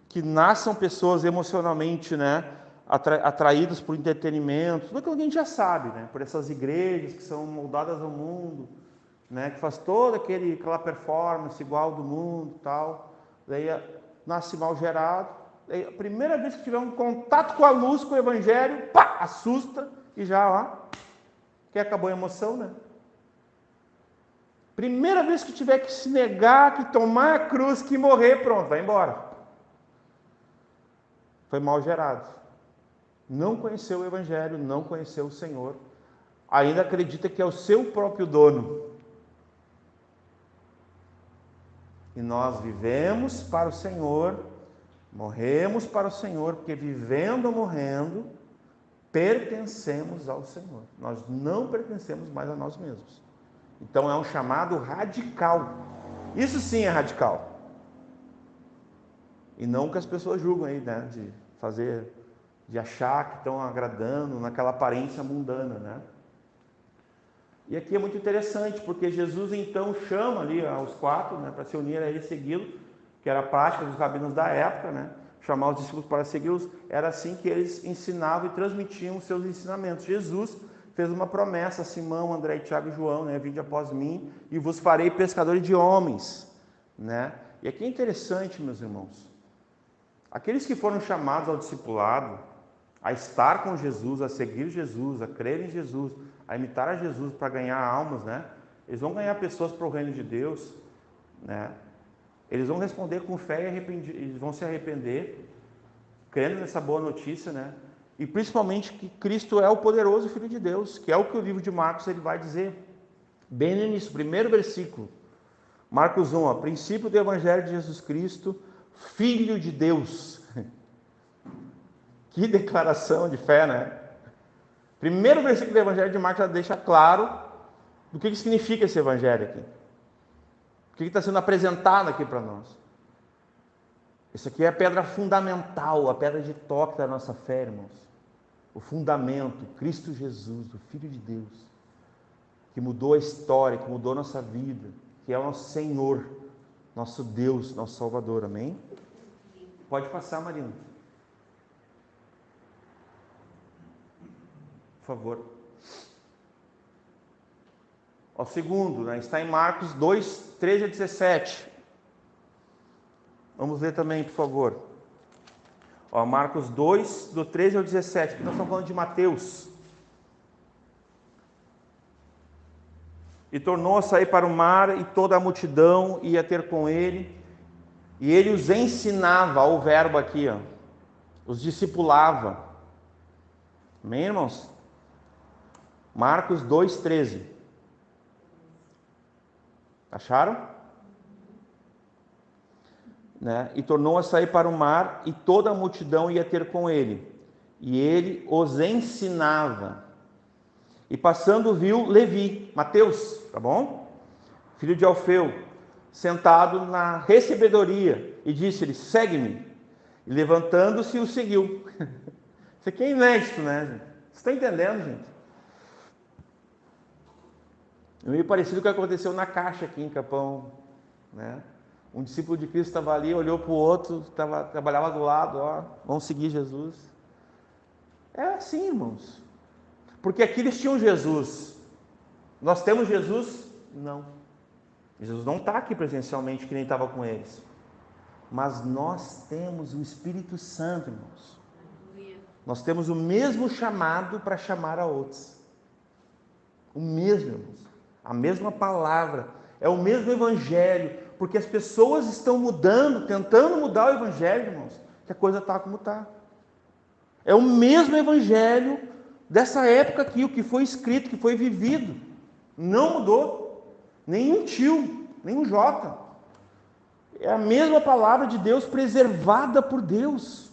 que nasçam pessoas emocionalmente, né, atraídas por entretenimento, tudo aquilo que a gente já sabe, né, por essas igrejas que são moldadas ao mundo, né, que faz toda aquela performance igual do mundo e tal, daí nasce mal gerado, daí a primeira vez que tiver um contato com a luz, com o evangelho, assusta e já, que acabou a emoção, né? Primeira vez que tiver que se negar, que tomar a cruz, que morrer, pronto, vai embora. Foi mal gerado. Não conheceu o evangelho, não conheceu o Senhor, ainda acredita que é o seu próprio dono. E nós vivemos para o Senhor, morremos para o Senhor, porque vivendo ou morrendo, pertencemos ao Senhor. Nós não pertencemos mais a nós mesmos. Então é um chamado radical. Isso sim é radical. E não que as pessoas julgam aí, né? De achar que estão agradando naquela aparência mundana, né? E aqui é muito interessante, porque Jesus então chama ali os 4, né, para se unir a ele e segui-lo, que era a prática dos rabinos da época, né? Chamar os discípulos para segui-los, era assim que eles ensinavam e transmitiam os seus ensinamentos. Jesus fez uma promessa a Simão, André, Tiago e João, né? Vinde após mim e vos farei pescadores de homens, né? E aqui é interessante, meus irmãos, aqueles que foram chamados ao discipulado, a estar com Jesus, a seguir Jesus, a crer em Jesus, a imitar a Jesus para ganhar almas, né? Eles vão ganhar pessoas para o reino de Deus, né? Eles vão responder com fé e eles vão se arrepender, crendo nessa boa notícia, né? E principalmente que Cristo é o poderoso Filho de Deus, que é o que o livro de Marcos ele vai dizer. Bem no início, primeiro versículo, Marcos 1, princípio do Evangelho de Jesus Cristo, Filho de Deus. Que declaração de fé, né? Primeiro versículo do Evangelho de Marcos já deixa claro do que significa esse Evangelho aqui. O que está sendo apresentado aqui para nós. Isso aqui é a pedra fundamental, a pedra de toque da nossa fé, irmãos. O fundamento, Cristo Jesus, o Filho de Deus, que mudou a história, que mudou a nossa vida, que é o nosso Senhor, nosso Deus, nosso Salvador, amém? Pode passar, Marina. Por favor. O segundo, né, está em Marcos 2, 13 a 17. Vamos ler também, por favor. Marcos 2, do 13 ao 17, que nós estamos falando de Mateus. E tornou a sair para o mar, e toda a multidão ia ter com ele, e ele os ensinava, o verbo aqui, os discipulava. Amém, irmãos? Marcos 2, 13. Acharam? Né? E tornou a sair para o mar, e toda a multidão ia ter com ele, e ele os ensinava. E passando viu Levi, Mateus, tá bom? Filho de Alfeu, sentado na recebedoria, e disse-lhe: segue-me. E levantando-se o seguiu. Isso aqui é inédito, né, gente? Você está entendendo, gente? É meio parecido com o que aconteceu na Caixa aqui em Capão, né? Um discípulo de Cristo estava ali, olhou para o outro, trabalhava do lado, vamos seguir Jesus. É assim, irmãos. Porque aqui eles tinham Jesus. Nós temos Jesus? Não. Jesus não está aqui presencialmente, que nem estava com eles. Mas nós temos o Espírito Santo, irmãos. Nós temos o mesmo chamado para chamar a outros. O mesmo, irmãos. A mesma palavra. É o mesmo Evangelho. Porque as pessoas estão mudando, tentando mudar o Evangelho, irmãos, que a coisa está como está. É o mesmo Evangelho dessa época aqui, o que foi escrito, que foi vivido. Não mudou. Nenhum tio, nenhum Jota. É a mesma palavra de Deus preservada por Deus.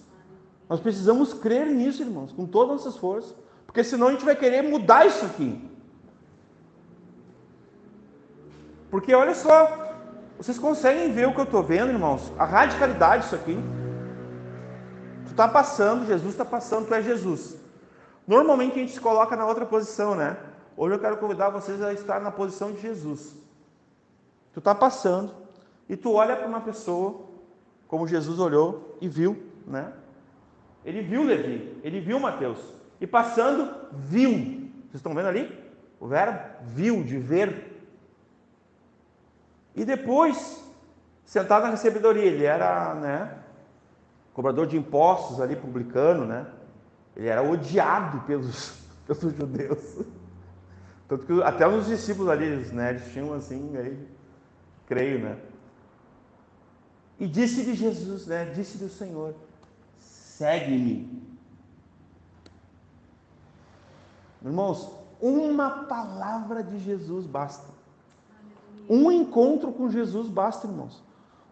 Nós precisamos crer nisso, irmãos, com todas as nossas forças. Porque senão a gente vai querer mudar isso aqui. Porque olha só, vocês conseguem ver o que eu estou vendo, irmãos? A radicalidade disso aqui. Tu está passando, Jesus está passando, tu é Jesus. Normalmente a gente se coloca na outra posição, né? Hoje eu quero convidar vocês a estar na posição de Jesus. Tu está passando e tu olha para uma pessoa, como Jesus olhou e viu, né? Ele viu Levi, ele viu Mateus. E passando, viu. Vocês estão vendo ali? O verbo? Viu, de ver. E depois, sentado na recebedoria, ele era, né, cobrador de impostos ali, publicano, né? Ele era odiado pelos judeus. Tanto que até os discípulos ali, né, eles tinham assim, aí, creio, né? E disse-lhe Jesus, né, disse-lhe o Senhor: segue-me. Irmãos, uma palavra de Jesus basta. Um encontro com Jesus basta, irmãos.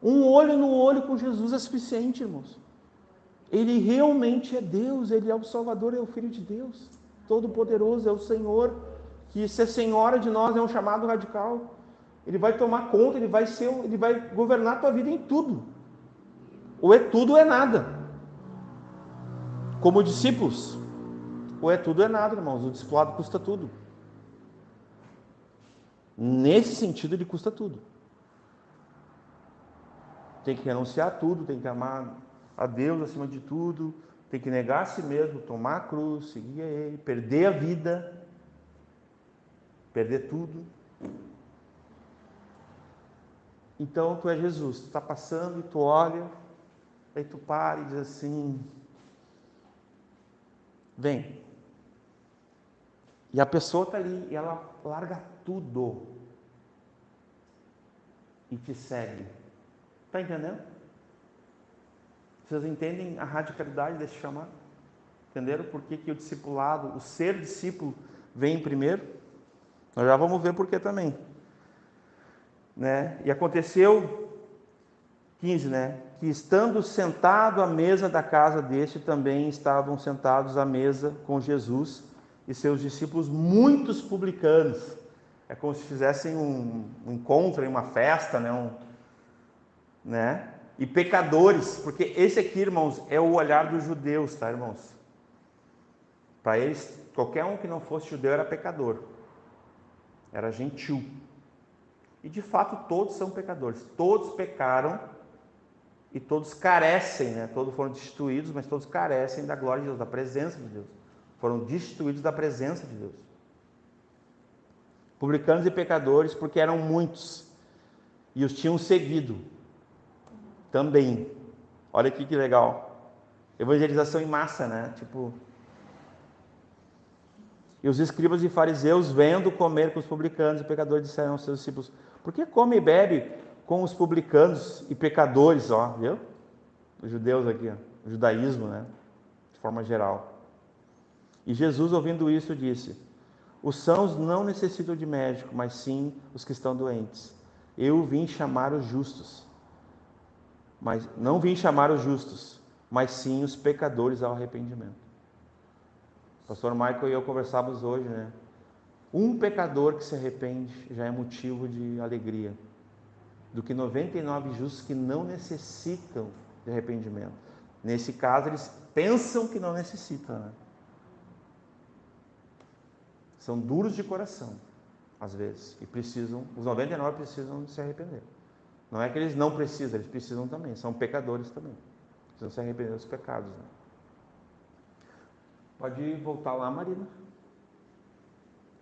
Um olho no olho com Jesus é suficiente, irmãos. Ele realmente é Deus, Ele é o Salvador, é o Filho de Deus. Todo-Poderoso, é o Senhor, que ser Senhora de nós é um chamado radical. Ele vai tomar conta, Ele vai governar a tua vida em tudo. Ou é tudo ou é nada. Como discípulos. Ou é tudo ou é nada, irmãos. O discipulado custa tudo. Nesse sentido, ele custa tudo. Tem que renunciar a tudo, tem que amar a Deus acima de tudo, tem que negar a si mesmo, tomar a cruz, seguir a Ele, perder a vida, perder tudo. Então tu é Jesus, tu está passando e tu olha, aí tu para e diz assim, vem. E a pessoa está ali e ela larga tudo e te segue. Está entendendo? Vocês entendem a radicalidade desse chamado? Entenderam por que o discipulado, o ser discípulo, vem primeiro? Nós já vamos ver por que também. Né? E aconteceu, 15, né? Que estando sentado à mesa da casa deste, também estavam sentados à mesa com Jesus e seus discípulos, muitos publicanos. É como se fizessem um encontro, uma festa, né? E pecadores, porque esse aqui, irmãos, é o olhar dos judeus, tá, irmãos? Para eles, qualquer um que não fosse judeu era pecador, era gentil. E de fato todos são pecadores, todos pecaram e todos carecem, né? Todos foram destituídos, mas todos carecem da glória de Deus, da presença de Deus. Foram destituídos da presença de Deus. Publicanos e pecadores, porque eram muitos e os tinham seguido também. Olha aqui que legal. Evangelização em massa, né? E os escribas e fariseus, vendo comer com os publicanos e pecadores, disseram aos seus discípulos: por que come e bebe com os publicanos e pecadores? Ó, viu? Os judeus aqui, ó. O judaísmo, né? De forma geral. E Jesus, ouvindo isso, disse: os sãos não necessitam de médico, mas sim os que estão doentes. Eu vim chamar os justos. Mas não vim chamar os justos, mas sim os pecadores ao arrependimento. O pastor Michael e eu conversávamos hoje, né? Um pecador que se arrepende já é motivo de alegria, do que 99 justos que não necessitam de arrependimento. Nesse caso, eles pensam que não necessitam, né? São duros de coração, às vezes, e precisam, os 99 precisam se arrepender. Não é que eles não precisam, eles precisam também, são pecadores também. Precisam se arrepender dos pecados, né? Pode voltar lá, Marina.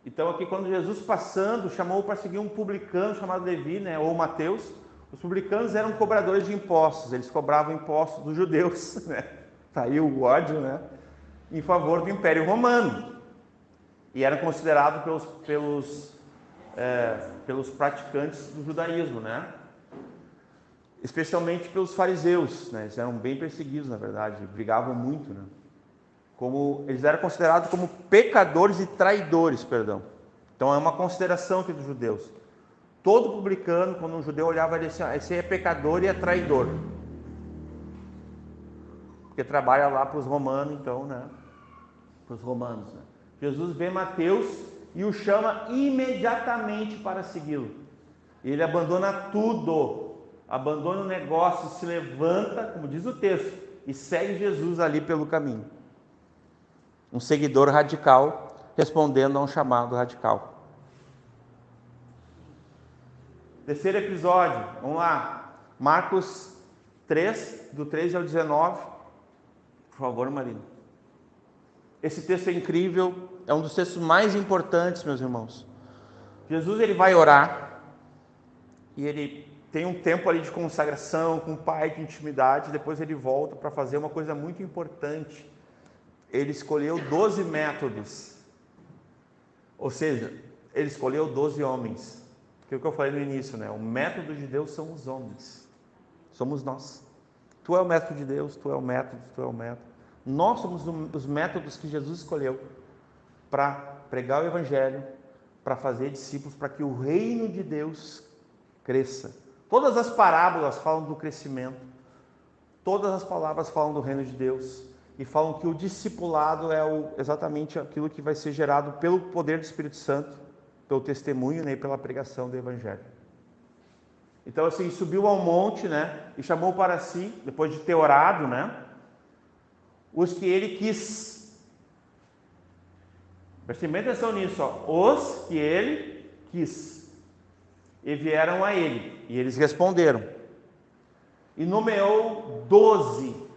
Então aqui quando Jesus passando, chamou para seguir um publicano chamado Levi, né, ou Mateus. Os publicanos eram cobradores de impostos, eles cobravam impostos dos judeus, né? Tá aí o ódio, né? Em favor do Império Romano. E eram considerados pelos praticantes do judaísmo, né? Especialmente pelos fariseus, né? Eles eram bem perseguidos, na verdade, brigavam muito, né? Eles eram considerados como pecadores e traidores, perdão. Então é uma consideração aqui dos judeus. Todo publicano, quando um judeu olhava, ele disse: esse é pecador e é traidor. Porque trabalha lá para os romanos, então, né? Para os romanos, né? Jesus vê Mateus e o chama imediatamente para segui-lo. Ele abandona tudo, abandona o negócio, se levanta, como diz o texto, e segue Jesus ali pelo caminho. Um seguidor radical respondendo a um chamado radical. Terceiro episódio, vamos lá. Marcos 3, do 13 ao 19. Por favor, Marina. Esse texto é incrível, é um dos textos mais importantes, meus irmãos. Jesus, ele vai orar e ele tem um tempo ali de consagração com o Pai, de intimidade, depois ele volta para fazer uma coisa muito importante. Ele escolheu 12 métodos, ou seja, ele escolheu 12 homens, que é o que eu falei no início, né? O método de Deus são os homens, somos nós. Tu é o método de Deus, tu é o método, tu é o método. Nós somos os métodos que Jesus escolheu para pregar o Evangelho, para fazer discípulos, para que o reino de Deus cresça. Todas as parábolas falam do crescimento, todas as palavras falam do reino de Deus. E falam que o discipulado é exatamente aquilo que vai ser gerado pelo poder do Espírito Santo, pelo testemunho, né, e pela pregação do Evangelho. Então, assim, subiu ao monte, né, e chamou para si, depois de ter orado, né, os que ele quis. Prestem bem atenção nisso, ó. Os que ele quis. E vieram a ele, e eles responderam. E nomeou 12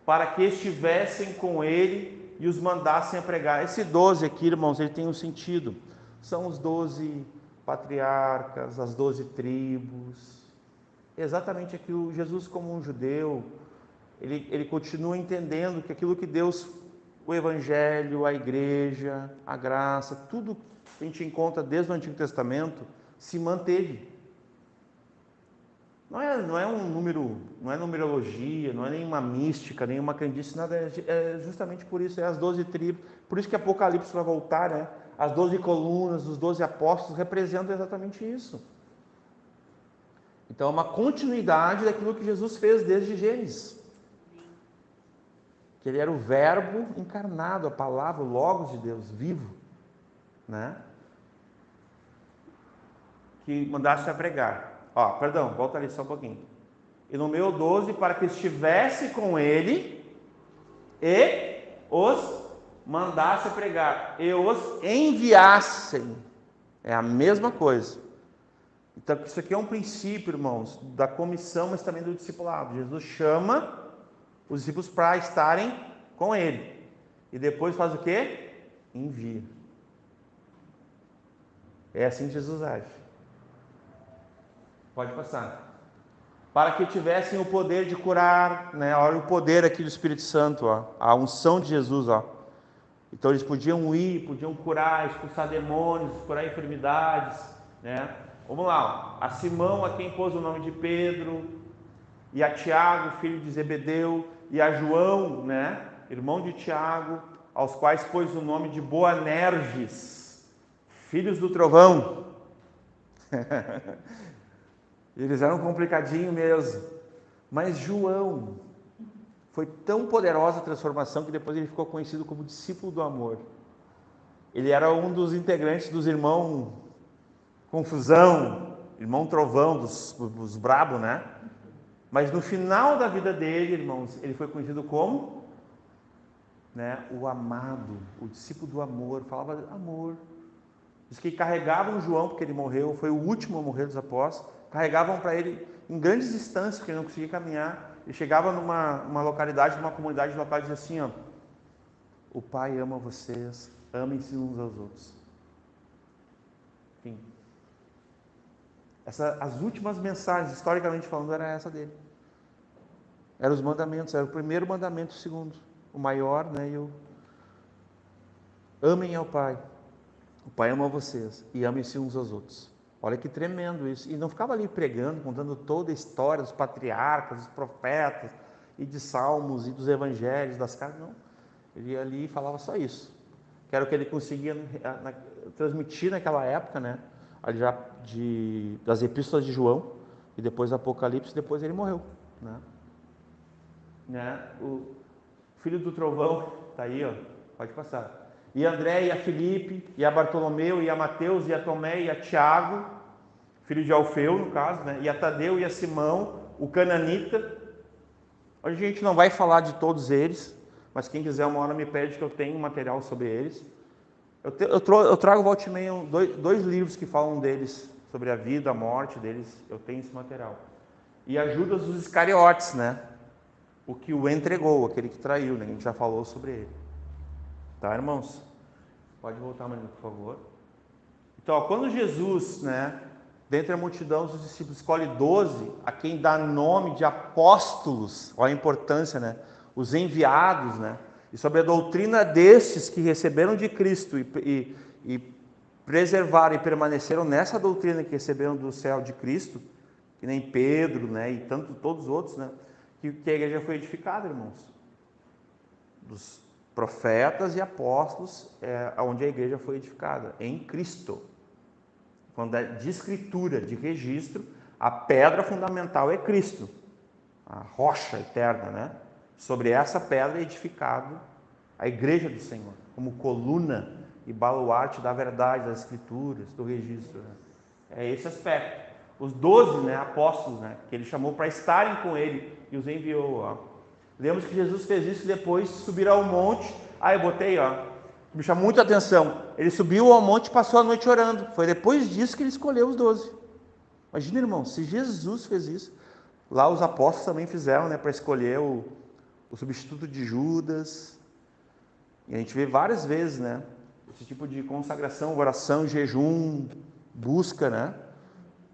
para que estivessem com ele e os mandassem a pregar. Esse 12 aqui, irmãos, ele tem um sentido. São os 12 patriarcas, as 12 tribos, exatamente aquilo. Jesus, como um judeu, ele continua entendendo que aquilo que Deus, o Evangelho, a igreja, a graça, tudo que a gente encontra desde o Antigo Testamento, se manteve. Não é um número, não é numerologia, não é nenhuma mística, nenhuma crendice, nada, é justamente por isso, é as 12 tribos, por isso que Apocalipse vai voltar, né? As 12 colunas, os 12 apóstolos representam exatamente isso. Então é uma continuidade daquilo que Jesus fez desde Gênesis. Que ele era o verbo encarnado, a palavra, o Logos de Deus, vivo, né? Que mandasse a pregar. Perdão, volta ali só um pouquinho. E número 12, para que estivesse com ele e os mandasse a pregar, e os enviassem. É a mesma coisa. Então, isso aqui é um princípio, irmãos, da comissão, mas também do discipulado. Jesus chama os discípulos para estarem com ele. E depois faz o quê? Envia. É assim que Jesus age. Pode passar. Para que tivessem o poder de curar, né? Olha o poder aqui do Espírito Santo, ó. A unção de Jesus, ó. Então eles podiam ir, podiam curar, expulsar demônios, curar enfermidades, né? Vamos lá, ó. A Simão, a quem pôs o nome de Pedro, e a Tiago, filho de Zebedeu, e a João, né? Irmão de Tiago, aos quais pôs o nome de Boanerges, filhos do trovão. Eles eram complicadinhos mesmo. Mas João, foi tão poderosa a transformação que depois ele ficou conhecido como discípulo do amor. Ele era um dos integrantes dos irmãos Confusão, irmão Trovão, dos brabo, né? Mas no final da vida dele, irmãos, ele foi conhecido como, né, o amado, o discípulo do amor. Falava amor. Diz que carregavam João, porque ele morreu, foi o último a morrer dos apóstolos, carregavam para ele em grandes distâncias, porque ele não conseguia caminhar. Ele chegava numa localidade, numa comunidade local, e dizia assim, ó: o Pai ama vocês, amem-se uns aos outros. Enfim. As últimas mensagens, historicamente falando, era essa dele. Eram os mandamentos, era o primeiro mandamento, o segundo. O maior, né? Amem ao Pai. O Pai ama vocês e amem-se uns aos outros. Olha que tremendo isso. E não ficava ali pregando, contando toda a história dos patriarcas, dos profetas, e de salmos, e dos evangelhos, das cartas, não. Ele ia ali e falava só isso. Que era o que ele conseguia transmitir naquela época, né? Já das epístolas de João, e depois do Apocalipse, depois ele morreu, né? O filho do trovão, tá aí, ó, pode passar. E André, e a Filipe, e a Bartolomeu, e a Mateus, e a Tomé, e a Tiago, filho de Alfeu, no caso, né? E a Tadeu, e a Simão, o cananita. Hoje a gente não vai falar de todos eles, mas quem quiser uma hora me pede, que eu tenho material sobre eles. Eu trago volta e meia dois livros que falam deles, sobre a vida, a morte deles. Eu tenho esse material. E a Judas dos Iscariotes, né? O que o entregou, aquele que traiu, né? A gente já falou sobre ele. Tá, irmãos? Pode voltar, Marina, por favor. Então, ó, quando Jesus, né, dentre a multidão dos discípulos, escolhe 12, a quem dá nome de apóstolos, olha a importância, né? Os enviados, né? E sobre a doutrina destes que receberam de Cristo e preservaram e permaneceram nessa doutrina que receberam do céu de Cristo, que nem Pedro, né, e todos os outros, né, que a igreja foi edificada, irmãos. Dos profetas e apóstolos, onde a igreja foi edificada, em Cristo. Quando é de escritura, de registro, a pedra fundamental é Cristo, a rocha eterna, né? Sobre essa pedra é edificado a igreja do Senhor, como coluna e baluarte da verdade, das escrituras, do registro, né? É esse aspecto. Os 12, né, apóstolos, né, que ele chamou para estarem com ele e os enviou, ó. Lembra que Jesus fez isso depois de subir ao monte. Eu botei, ó, me chamou muito a atenção. Ele subiu ao monte e passou a noite orando. Foi depois disso que ele escolheu os 12. Imagina, irmão, se Jesus fez isso, lá os apóstolos também fizeram, né, para escolher o substituto de Judas. E a gente vê várias vezes, né, esse tipo de consagração, oração, jejum, busca, né?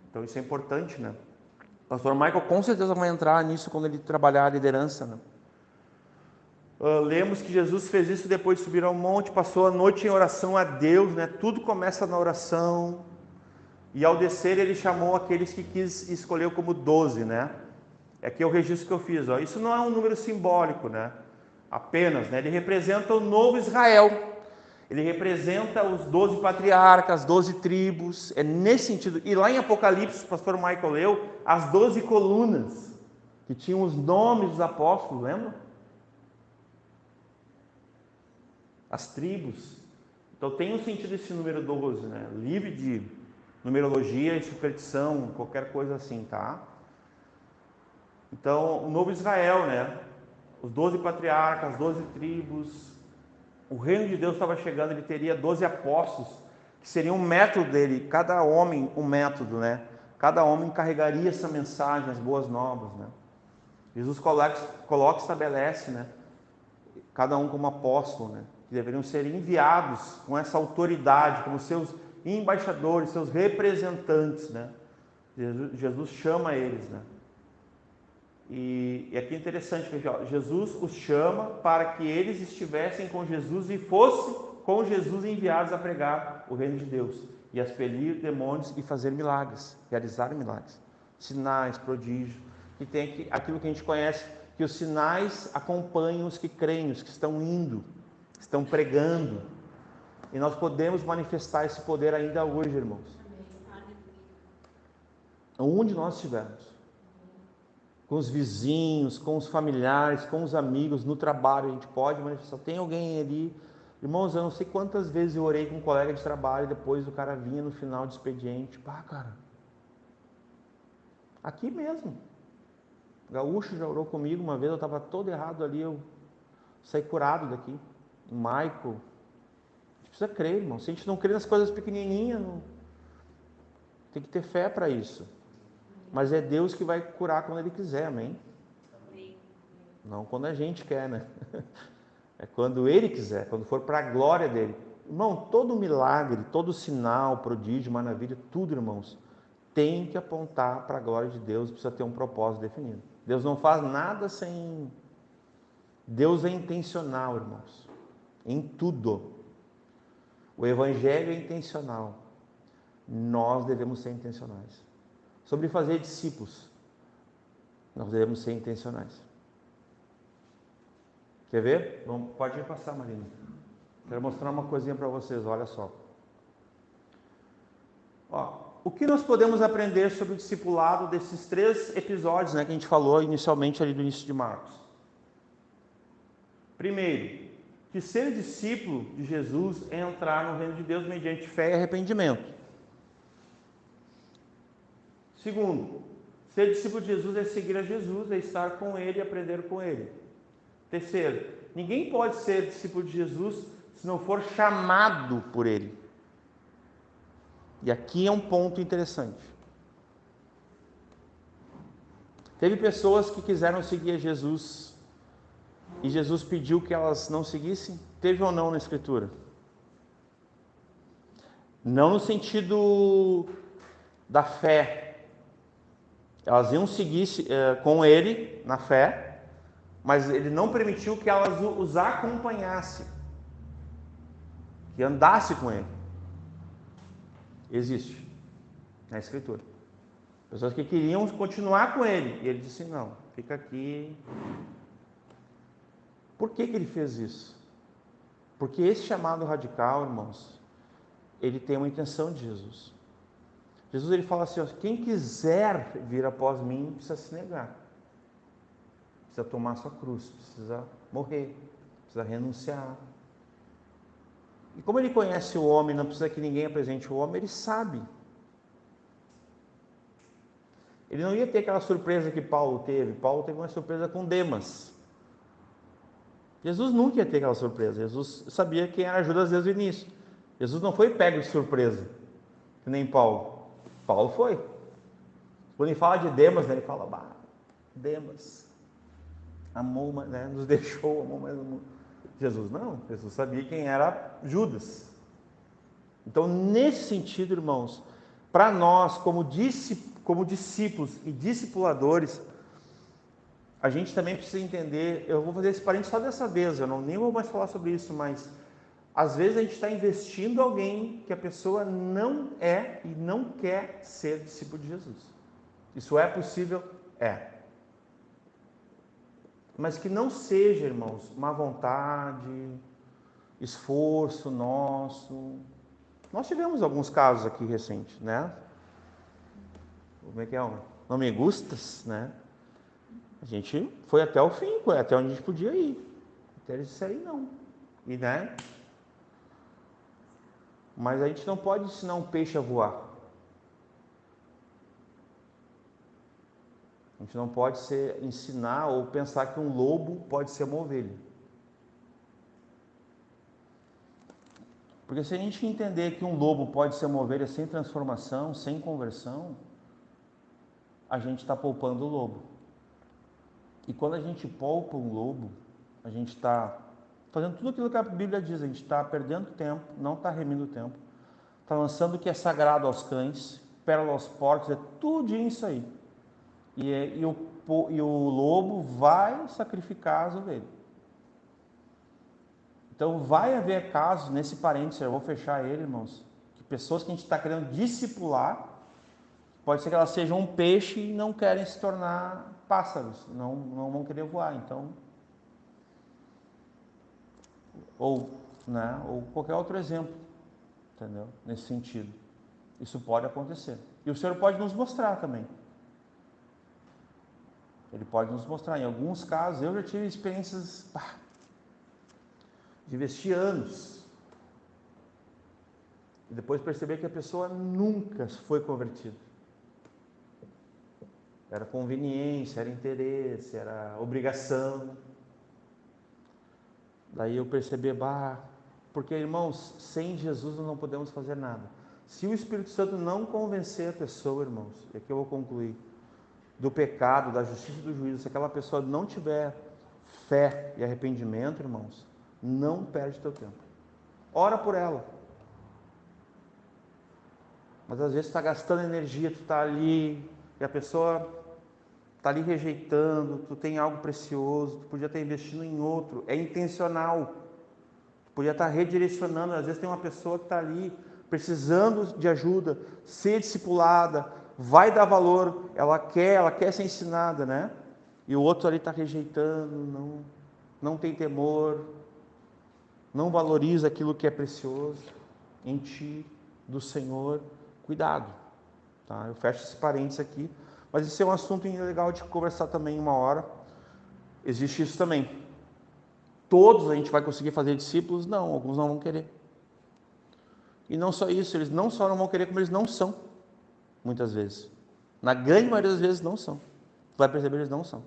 Então isso é importante, né? Pastor Michael com certeza vai entrar nisso quando ele trabalhar a liderança, né? Lemos que Jesus fez isso depois de subir ao monte, passou a noite em oração a Deus, né? Tudo começa na oração. E ao descer ele chamou aqueles que quis e escolheu como 12, né? Aqui é o registro que eu fiz, ó. Isso não é um número simbólico, né? Apenas, né? Ele representa o novo Israel. Ele representa os 12 patriarcas, as 12 tribos. É nesse sentido. E lá em Apocalipse, o pastor Michael leu, as 12 colunas, que tinham os nomes dos apóstolos, lembra? As tribos. Então tem um sentido esse número 12, né? Livre de numerologia e superstição, qualquer coisa assim, tá? Então, o novo Israel, né? Os 12 patriarcas, as 12 tribos. O reino de Deus estava chegando, ele teria 12 apóstolos, que seria um método dele, cada homem um método, né? Cada homem carregaria essa mensagem, as boas novas, né? Jesus coloca, estabelece, né? Cada um como apóstolo, né? Que deveriam ser enviados com essa autoridade, como seus embaixadores, seus representantes, né? Jesus chama eles, né? E aqui é interessante, porque ó, Jesus os chama para que eles estivessem com Jesus e fossem com Jesus enviados a pregar o reino de Deus e a expelir demônios e fazer milagres, realizar milagres, sinais, prodígios, que tem aquilo que a gente conhece, que os sinais acompanham os que creem, os que estão indo, estão pregando, e nós podemos manifestar esse poder ainda hoje, irmãos, onde nós estivermos, com os vizinhos, com os familiares, com os amigos, no trabalho, a gente pode manifestar. Tem alguém ali, irmãos, eu não sei quantas vezes eu orei com um colega de trabalho, e depois o cara vinha no final do expediente, pá, cara, aqui mesmo, o Gaúcho já orou comigo uma vez, eu estava todo errado ali, eu saí curado daqui, o Michael, a gente precisa crer, irmão, se a gente não crê nas coisas pequenininhas, não... tem que ter fé para isso. Mas é Deus que vai curar quando Ele quiser, amém? Não quando a gente quer, né? É quando Ele quiser, quando for para a glória dEle. Irmão, todo milagre, todo sinal, prodígio, maravilha, tudo, irmãos, tem que apontar para a glória de Deus, precisa ter um propósito definido. Deus não faz nada sem... Deus é intencional, irmãos, em tudo. O Evangelho é intencional. Nós devemos ser intencionais. Sobre fazer discípulos, nós devemos ser intencionais. Quer ver? Pode me passar, Marina. Quero mostrar uma coisinha para vocês, olha só. Ó, o que nós podemos aprender sobre o discipulado desses 3 episódios, né, que a gente falou inicialmente ali do início de Marcos? Primeiro, que ser discípulo de Jesus é entrar no reino de Deus mediante fé e arrependimento. Segundo, ser discípulo de Jesus é seguir a Jesus, é estar com Ele e aprender com Ele. Terceiro, ninguém pode ser discípulo de Jesus se não for chamado por Ele. E aqui é um ponto interessante. Teve pessoas que quiseram seguir a Jesus e Jesus pediu que elas não seguissem? Teve ou não na Escritura? Não no sentido da fé. Elas iam seguir com ele na fé, mas ele não permitiu que elas os acompanhassem, que andasse com ele. Existe na Escritura pessoas que queriam continuar com ele, e ele disse: não, fica aqui. Por que ele fez isso? Porque esse chamado radical, irmãos, ele tem uma intenção de Jesus. Jesus, ele fala assim, ó, quem quiser vir após mim, precisa se negar. Precisa tomar sua cruz, precisa morrer, precisa renunciar. E como ele conhece o homem, não precisa que ninguém apresente o homem, ele sabe. Ele não ia ter aquela surpresa que Paulo teve. Paulo teve uma surpresa com Demas. Jesus nunca ia ter aquela surpresa. Jesus sabia quem era Judas desde o início. Jesus não foi pego de surpresa, que nem Paulo. Paulo foi. Quando ele fala de Demas, né, ele fala, Demas amou, né, nos deixou, amou mais amor. Jesus não, Jesus sabia quem era Judas. Então, nesse sentido, irmãos, para nós, como como discípulos e discipuladores, a gente também precisa entender, eu vou fazer esse parênteses só dessa vez, eu nem vou mais falar sobre isso, mas às vezes a gente está investindo em alguém que a pessoa não é e não quer ser discípulo de Jesus. Isso é possível? É. Mas que não seja, irmãos, má vontade, esforço nosso. Nós tivemos alguns casos aqui recentes, né? Como é que é? Não me gustas, né? A gente foi até o fim, foi até onde a gente podia ir. Até eles disserem não. E, né? Mas a gente não pode ensinar um peixe a voar. A gente não pode ensinar ou pensar que um lobo pode ser uma ovelha. Porque se a gente entender que um lobo pode ser uma ovelha sem transformação, sem conversão, a gente está poupando o lobo. E quando a gente poupa um lobo, a gente está fazendo tudo aquilo que a Bíblia diz, a gente está perdendo tempo, não está remindo o tempo, está lançando o que é sagrado aos cães, pérola aos porcos, é tudo isso aí. E o lobo vai sacrificar as ovelhas. Então vai haver casos, nesse parênteses, eu vou fechar ele, irmãos, que pessoas que a gente está querendo discipular, pode ser que elas sejam um peixe e não querem se tornar pássaros, não vão querer voar, então... Ou qualquer outro exemplo, entendeu? Nesse sentido. Isso pode acontecer. E o Senhor pode nos mostrar também. Ele pode nos mostrar. Em alguns casos, eu já tive experiências de investir anos e depois perceber que a pessoa nunca foi convertida. Era conveniência, era interesse, era obrigação. Daí eu percebi, porque, irmãos, sem Jesus nós não podemos fazer nada. Se o Espírito Santo não convencer a pessoa, irmãos, e aqui eu vou concluir, do pecado, da justiça e do juízo, se aquela pessoa não tiver fé e arrependimento, irmãos, não perde teu tempo. Ora por ela. Mas às vezes tu está gastando energia, tu está ali, e a pessoa está ali rejeitando, tu tem algo precioso, tu podia estar investindo em outro, é intencional. Tu podia estar redirecionando, às vezes tem uma pessoa que está ali precisando de ajuda, ser discipulada, vai dar valor, ela quer ser ensinada, né? E o outro ali está rejeitando, não tem temor, não valoriza aquilo que é precioso em ti, do Senhor. Cuidado, tá? Eu fecho esse parênteses aqui, mas isso é um assunto legal de conversar também uma hora. Existe isso também. Todos a gente vai conseguir fazer discípulos? Não, alguns não vão querer. E não só isso, eles não só não vão querer, como eles não são, muitas vezes. Na grande maioria das vezes não são. Tu vai perceber, eles não são.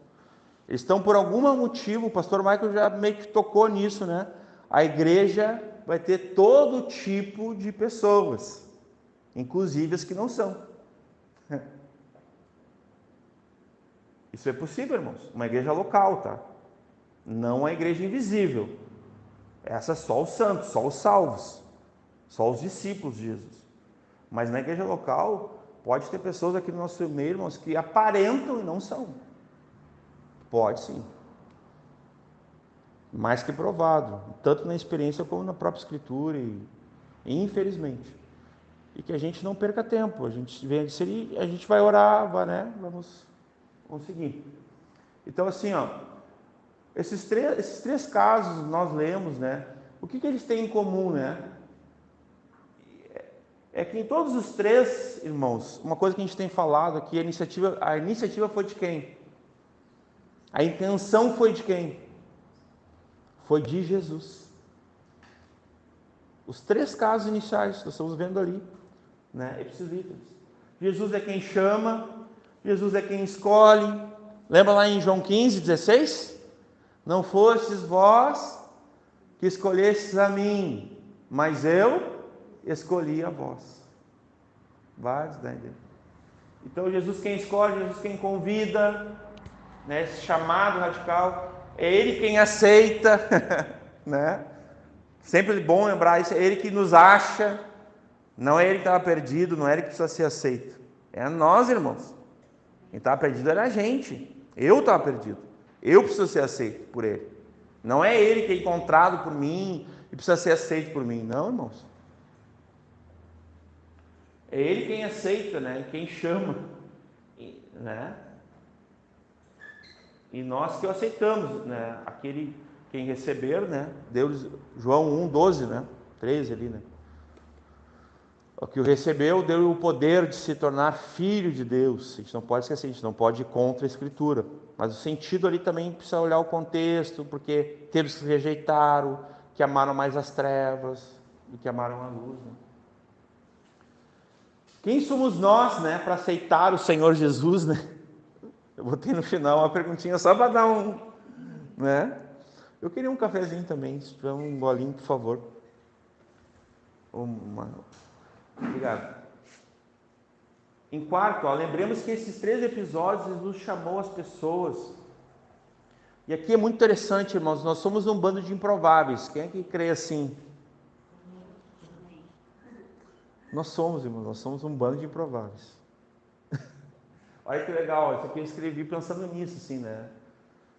Eles estão por algum motivo, o pastor Michael já meio que tocou nisso, né? A igreja vai ter todo tipo de pessoas, inclusive as que não são. Isso é possível, irmãos. Uma igreja local, tá? Não a igreja invisível. Essa é só os santos, só os salvos, só os discípulos de Jesus. Mas na igreja local, pode ter pessoas aqui no nosso meio, irmãos, que aparentam e não são. Pode sim. Mais que provado, tanto na experiência como na própria Escritura, e infelizmente. E que a gente não perca tempo, a gente vai orar, né? Vamos seguir. Então, assim, esses três casos nós lemos, né? O que eles têm em comum, né? É que em todos os três, irmãos, uma coisa que a gente tem falado aqui, a iniciativa foi de quem? A intenção foi de quem? Foi de Jesus. Os três casos iniciais, nós estamos vendo ali, né? Ipsilíteres. Jesus é quem chama, Jesus é quem escolhe. Lembra lá em João 15, 16? Não fostes vós que escolhestes a mim, mas eu escolhi a vós. Vários, né? Então Jesus quem escolhe, Jesus quem convida, né? Esse chamado radical, é Ele quem aceita, né? Sempre é bom lembrar isso, é Ele que nos acha, não é Ele que estava perdido, não é Ele que precisa ser aceito. É nós, irmãos. Quem estava perdido era a gente. Eu estava perdido. Eu preciso ser aceito por Ele. Não é Ele que é encontrado por mim e precisa ser aceito por mim. Não, irmãos. É Ele quem aceita, né? Quem chama, né? E nós que o aceitamos, né? Aquele, quem receber, né? Deus, João 1:12, né? 13 ali, né? O que o recebeu deu o poder de se tornar filho de Deus. A gente não pode esquecer, a gente não pode ir contra a Escritura. Mas o sentido ali também precisa olhar o contexto, porque teve que rejeitaram, que amaram mais as trevas do que amaram a luz, né? Quem somos nós, né, para aceitar o Senhor Jesus, né? Eu botei no final uma perguntinha só para dar um, né? Eu queria um cafezinho também, se tiver um golinho, por favor. Obrigado. Em quarto, lembremos que esses 3 episódios Jesus chamou as pessoas. E aqui é muito interessante, irmãos, nós somos um bando de improváveis. Quem é que crê assim? Nós somos, irmãos, nós somos um bando de improváveis. Olha que legal, isso aqui eu escrevi pensando nisso, assim, né?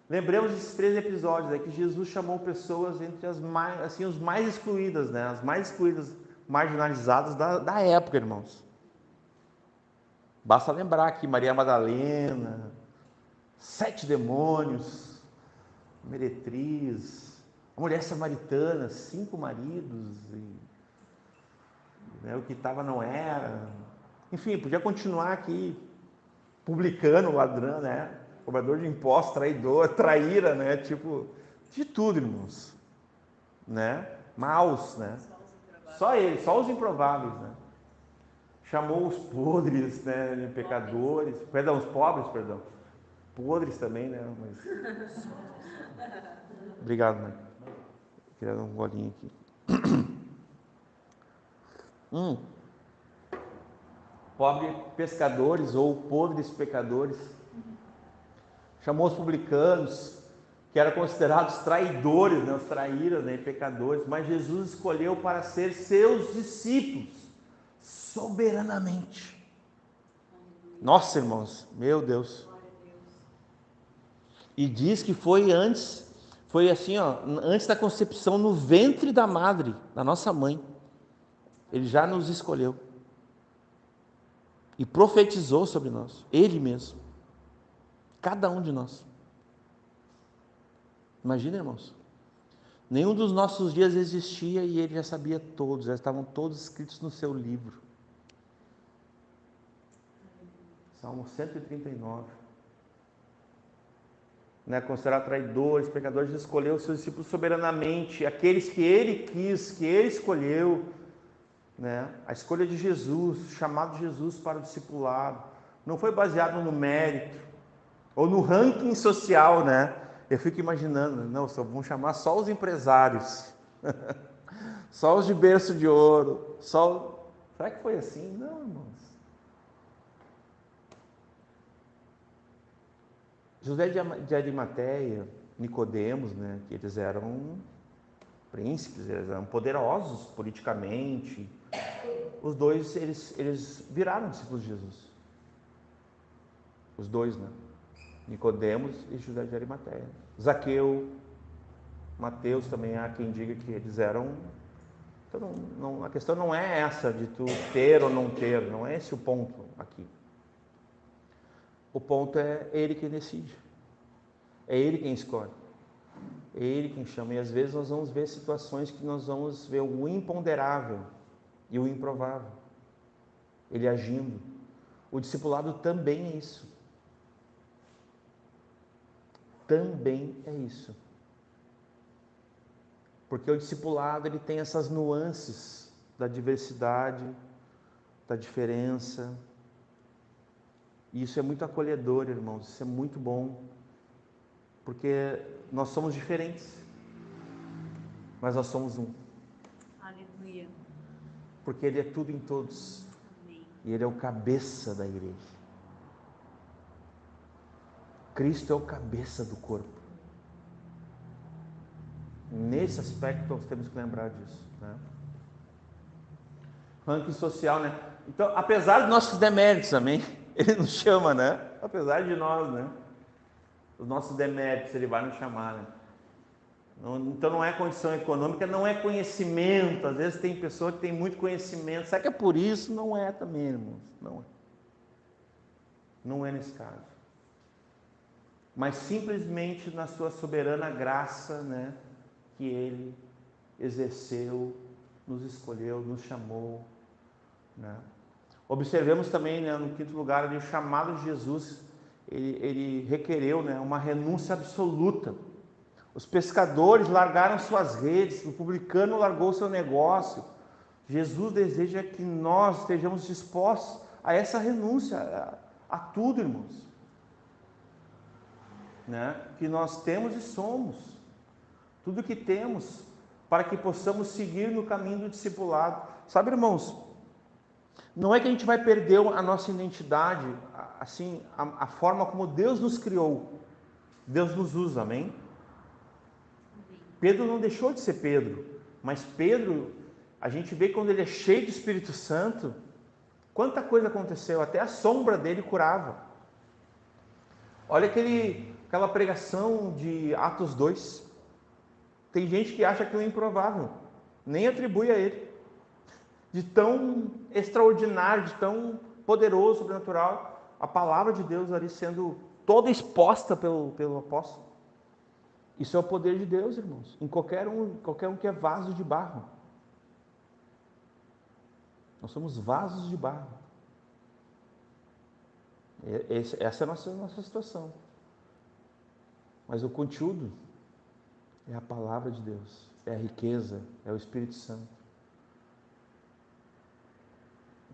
Lembremos desses 3 episódios, que Jesus chamou pessoas entre as mais, assim, os mais excluídas, né? As mais excluídas, marginalizadas da época, irmãos. Basta lembrar aqui Maria Madalena, 7 demônios, meretriz, a mulher samaritana, 5 maridos, né, o que estava não era. Enfim, podia continuar aqui, publicano, ladrão, né? Cobrador de impostos, traidor, traíra, né? Tipo, de tudo, irmãos. Né? Maus, né? Só eles, só os improváveis, né? Chamou os podres, né? Pecadores, perdão, os pobres, perdão. Podres também, né? Mas... Obrigado, mãe. Queria dar um golinho aqui. Pobres pescadores ou podres pecadores. Chamou os publicanos, que eram considerados traidores, né? Os traíras, né? Pecadores. Mas Jesus escolheu para ser seus discípulos, soberanamente. Nossa, irmãos, meu Deus. E diz que foi antes, foi assim, ó, antes da concepção no ventre da madre, da nossa mãe. Ele já nos escolheu. E profetizou sobre nós, Ele mesmo. Cada um de nós. Imagina, irmãos. Nenhum dos nossos dias existia e Ele já sabia todos, já estavam todos escritos no seu livro. Salmo 139. Né, considerar traidores, pecadores, escolheu os seus discípulos soberanamente, aqueles que Ele quis, que Ele escolheu. Né? A escolha de Jesus, o chamado de Jesus para o discipulado, não foi baseado no mérito ou no ranking social, né? Eu fico imaginando, não, só vão chamar só os empresários, só os de berço de ouro, só. Será que foi assim? Não, irmãos. José de Arimateia, Nicodemos, né? Que eles eram príncipes, eles eram poderosos politicamente. Os dois, eles viraram discípulos de Jesus. Os dois, né? Nicodemos e José de Arimateia. Zaqueu, Mateus também há quem diga que eles eram... Então, a questão não é essa de tu ter ou não ter, não é esse o ponto aqui. O ponto é Ele quem decide. É Ele quem escolhe. É Ele quem chama. E às vezes nós vamos ver situações que nós vamos ver o imponderável e o improvável. Ele agindo. O discipulado também é isso. Também é isso. Porque o discipulado ele tem essas nuances da diversidade, da diferença. E isso é muito acolhedor, irmãos. Isso é muito bom. Porque nós somos diferentes. Mas nós somos um. Aleluia. Porque Ele é tudo em todos. Amém. E Ele é o cabeça da igreja. Cristo é o cabeça do corpo. Nesse aspecto nós temos que lembrar disso, né? Ranking social, né? Então, apesar de nossos deméritos, amém? Ele nos chama, né? Apesar de nós, né? Os nossos deméritos, Ele vai nos chamar, né? Então não é condição econômica, não é conhecimento. Às vezes tem pessoa que tem muito conhecimento. Será que é por isso? Não é também, irmãos. Não é. Não é nesse caso. Mas simplesmente na sua soberana graça, né? Que Ele exerceu, nos escolheu, nos chamou, né? Observemos também, né, no quinto lugar, ali, o chamado de Jesus, ele requereu, né, uma renúncia absoluta. Os pescadores largaram suas redes, o publicano largou seu negócio. Jesus deseja que nós estejamos dispostos a essa renúncia, a tudo, irmãos, né, que nós temos e somos, tudo que temos, para que possamos seguir no caminho do discipulado. Sabe, irmãos, não é que a gente vai perder a nossa identidade, assim, a forma como Deus nos criou. Deus nos usa, amém? Pedro não deixou de ser Pedro, mas Pedro, a gente vê quando ele é cheio do Espírito Santo, quanta coisa aconteceu, até a sombra dele curava. Olha aquela pregação de Atos 2, tem gente que acha aquilo improvável, nem atribui a ele. De tão extraordinário, de tão poderoso, sobrenatural, a palavra de Deus ali sendo toda exposta pelo apóstolo. Isso é o poder de Deus, irmãos, em qualquer um que é vaso de barro. Nós somos vasos de barro. Essa é a nossa situação. Mas o conteúdo é a palavra de Deus, é a riqueza, é o Espírito Santo.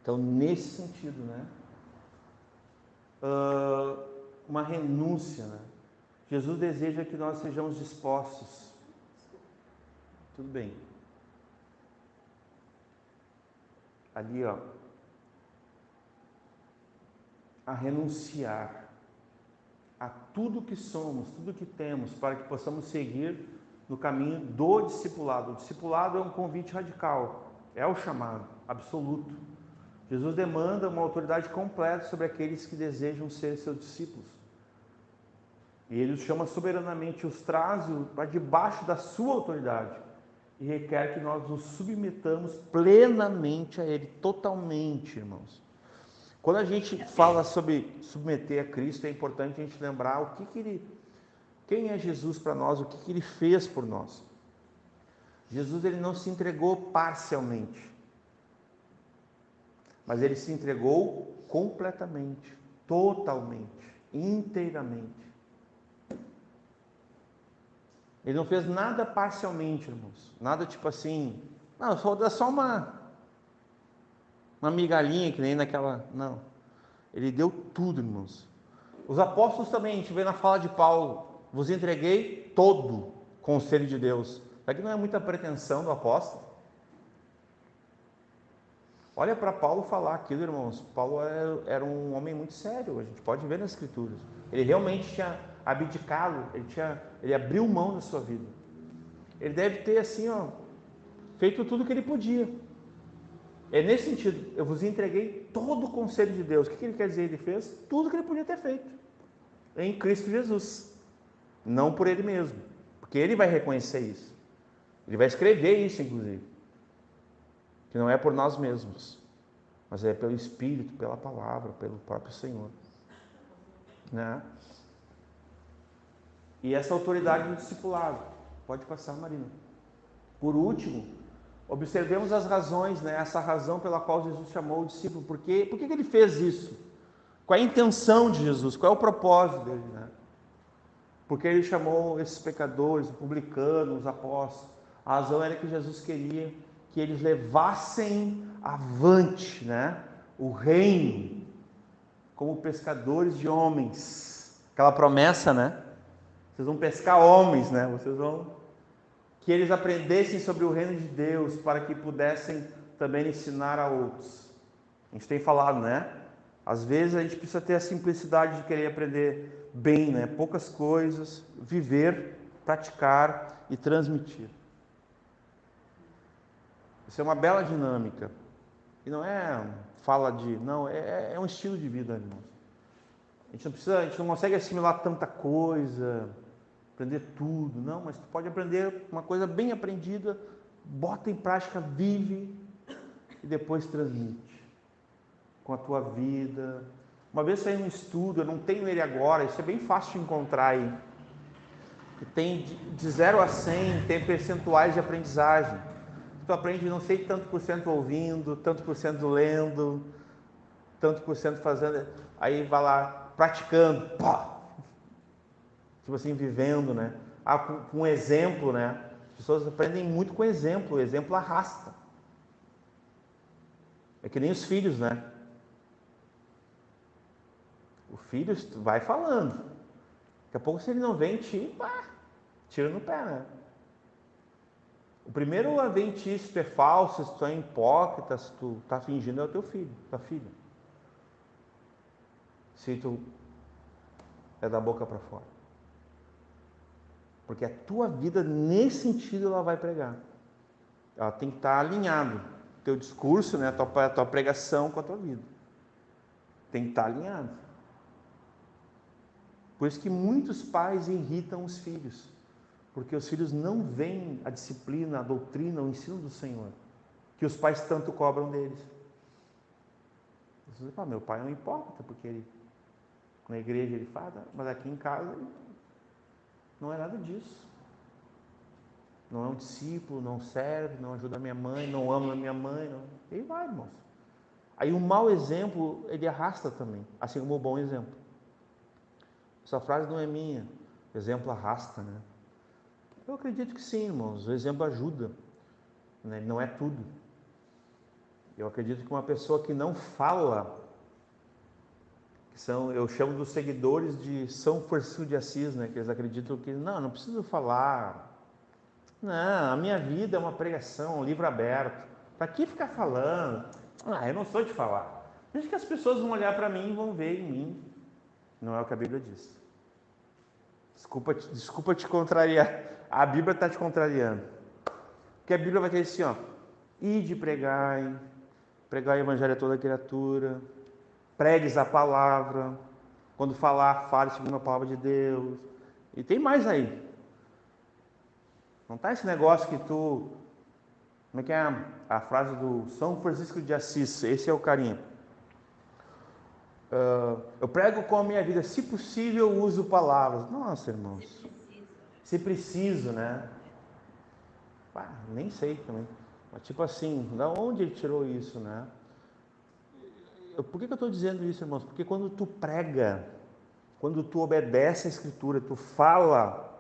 Então, nesse sentido, né? Uma renúncia, né? Jesus deseja que nós sejamos dispostos. Tudo bem. Ali, ó. A renunciar a tudo que somos, tudo que temos, para que possamos seguir no caminho do discipulado. O discipulado é um convite radical, é o chamado absoluto. Jesus demanda uma autoridade completa sobre aqueles que desejam ser seus discípulos. E Ele os chama soberanamente, os traz para debaixo da sua autoridade. E requer que nós nos submetamos plenamente a Ele, totalmente, irmãos. Quando a gente fala sobre submeter a Cristo, é importante a gente lembrar quem é Jesus para nós, o que Ele fez por nós. Jesus, Ele não se entregou parcialmente, mas Ele se entregou completamente, totalmente, inteiramente. Ele não fez nada parcialmente, irmãos. Nada tipo assim, não, vou dar só uma migalhinha que nem naquela... Não. Ele deu tudo, irmãos. Os apóstolos também, a gente vê na fala de Paulo, vos entreguei todo o conselho de Deus. Será que não é muita pretensão do apóstolo? Olha para Paulo falar aquilo, irmãos. Paulo era um homem muito sério, a gente pode ver nas Escrituras. Ele realmente tinha abdicado, ele abriu mão da sua vida. Ele deve ter, assim, ó, feito tudo o que ele podia. É nesse sentido, eu vos entreguei todo o conselho de Deus. O que ele quer dizer? Ele fez tudo o que ele podia ter feito em Cristo Jesus. Não por ele mesmo, porque ele vai reconhecer isso. Ele vai escrever isso, inclusive. Que não é por nós mesmos, mas é pelo Espírito, pela palavra, pelo próprio Senhor, né? E essa autoridade do discipulado, pode passar, Marina. Por último, observemos as razões, né? Essa razão pela qual Jesus chamou o discípulo. Por que ele fez isso? Qual é a intenção de Jesus? Qual é o propósito dele, né? Porque ele chamou esses pecadores, o publicano, os apóstolos. A razão era que Jesus queria que eles levassem avante, né, o reino, como pescadores de homens. Aquela promessa, né? Vocês vão pescar homens, né? Que eles aprendessem sobre o reino de Deus, para que pudessem também ensinar a outros. A gente tem falado, né? Às vezes a gente precisa ter a simplicidade de querer aprender bem, né? Poucas coisas, viver, praticar e transmitir. Isso é uma bela dinâmica. E não é fala de... Não, é um estilo de vida, irmãos. A gente não consegue assimilar tanta coisa, aprender tudo. Não, mas tu pode aprender uma coisa bem aprendida, bota em prática, vive e depois transmite com a tua vida. Uma vez saiu um estudo, eu não tenho ele agora, isso é bem fácil de encontrar aí. Que tem de 0 a 100, tem percentuais de aprendizagem. Tu aprende não sei tanto por cento ouvindo, tanto por cento lendo, tanto por cento fazendo, aí vai lá praticando, pá! Tipo assim, vivendo, né? Com exemplo, né? As pessoas aprendem muito com exemplo, o exemplo arrasta. É que nem os filhos, né? O filho vai falando. Daqui a pouco, se ele não vem, tira no pé, né? O primeiro a ver em ti, se tu é falso, se tu é hipócrita, se tu tá fingindo, é o teu filho, tua filha. Se tu é da boca para fora. Porque a tua vida, nesse sentido, ela vai pregar. Ela tem que estar alinhado. Teu discurso, né, a tua pregação com a tua vida. Tem que estar alinhado. Por isso que muitos pais irritam os filhos. Porque os filhos não veem a disciplina, a doutrina, o ensino do Senhor. Que os pais tanto cobram deles. Você fala, meu pai é um hipócrita, porque ele, na igreja ele fala, mas aqui em casa não é nada disso. Não é um discípulo, não serve, não ajuda a minha mãe, não ama a minha mãe. Não. E aí vai, irmãos. Aí o mau exemplo, ele arrasta também, assim como o bom exemplo. Essa frase não é minha, o exemplo arrasta, né? Eu acredito que sim, irmãos, o exemplo ajuda, né? Não é tudo. Eu acredito que uma pessoa que não fala, eu chamo dos seguidores de São Francisco de Assis, né? Que eles acreditam que, não preciso falar. Não, a minha vida é uma pregação, um livro aberto. Para que ficar falando? Eu não sou de falar. Deixa que as pessoas vão olhar para mim e vão ver em mim. Não é o que a Bíblia diz. Desculpa te contrariar. A Bíblia está te contrariando. Porque a Bíblia vai ter assim, ide pregai o evangelho a toda criatura, pregues a palavra, quando falar, fale segundo a palavra de Deus. E tem mais aí. Não está esse negócio que tu... Como é que é a frase do São Francisco de Assis? Esse é o carinho. Eu prego com a minha vida, se possível eu uso palavras. Nossa, irmãos. Se preciso, né? Nem sei também. Mas tipo assim, da onde ele tirou isso, né? Por que eu estou dizendo isso, irmãos? Porque quando tu prega, quando tu obedece a Escritura, tu fala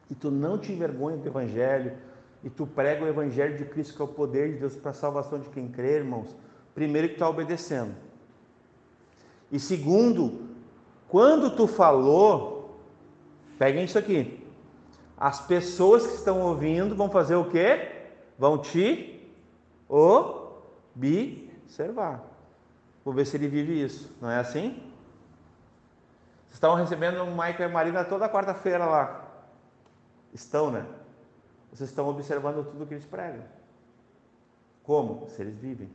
e tu não te envergonha do Evangelho, e tu prega o Evangelho de Cristo, que é o poder de Deus para a salvação de quem crê, irmãos, primeiro que tu está obedecendo. E segundo, quando tu falou, peguem isso aqui, as pessoas que estão ouvindo vão fazer o quê? Vão te observar. Vou ver se ele vive isso. Não é assim? Vocês estão recebendo o Michael e a Marina toda quarta-feira lá. Estão, né? Vocês estão observando tudo que eles pregam. Como? Se eles vivem.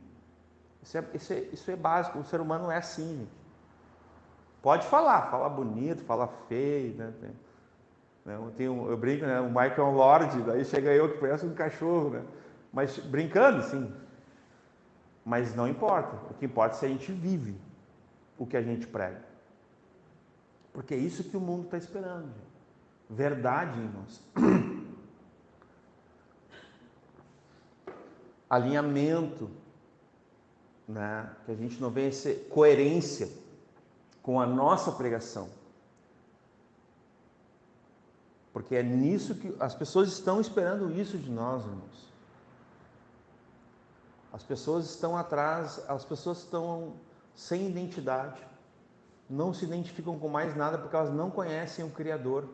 Isso é básico. O ser humano é assim, gente. Pode falar bonito, falar feio, né? Eu brinco, né? O Michael é um lorde, daí chega eu que parece um cachorro, né? Mas brincando, sim. Mas não importa. O que importa é se a gente vive o que a gente prega. Porque é isso que o mundo está esperando. Gente. Verdade, irmãos. Alinhamento, né? Que a gente não venha ser coerência com a nossa pregação. Porque é nisso que as pessoas estão esperando isso de nós, irmãos. As pessoas estão atrás, as pessoas estão sem identidade. Não se identificam com mais nada porque elas não conhecem o Criador.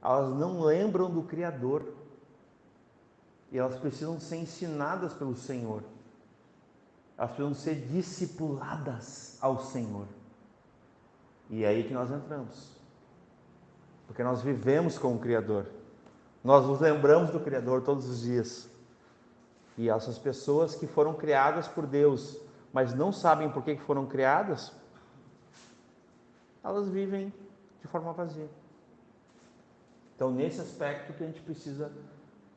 Elas não lembram do Criador. E elas precisam ser ensinadas pelo Senhor. Elas precisam ser discipuladas ao Senhor. E é aí que nós entramos. Porque nós vivemos com o Criador. Nós nos lembramos do Criador todos os dias. E essas pessoas que foram criadas por Deus, mas não sabem por que foram criadas, elas vivem de forma vazia. Então, nesse aspecto que a gente precisa,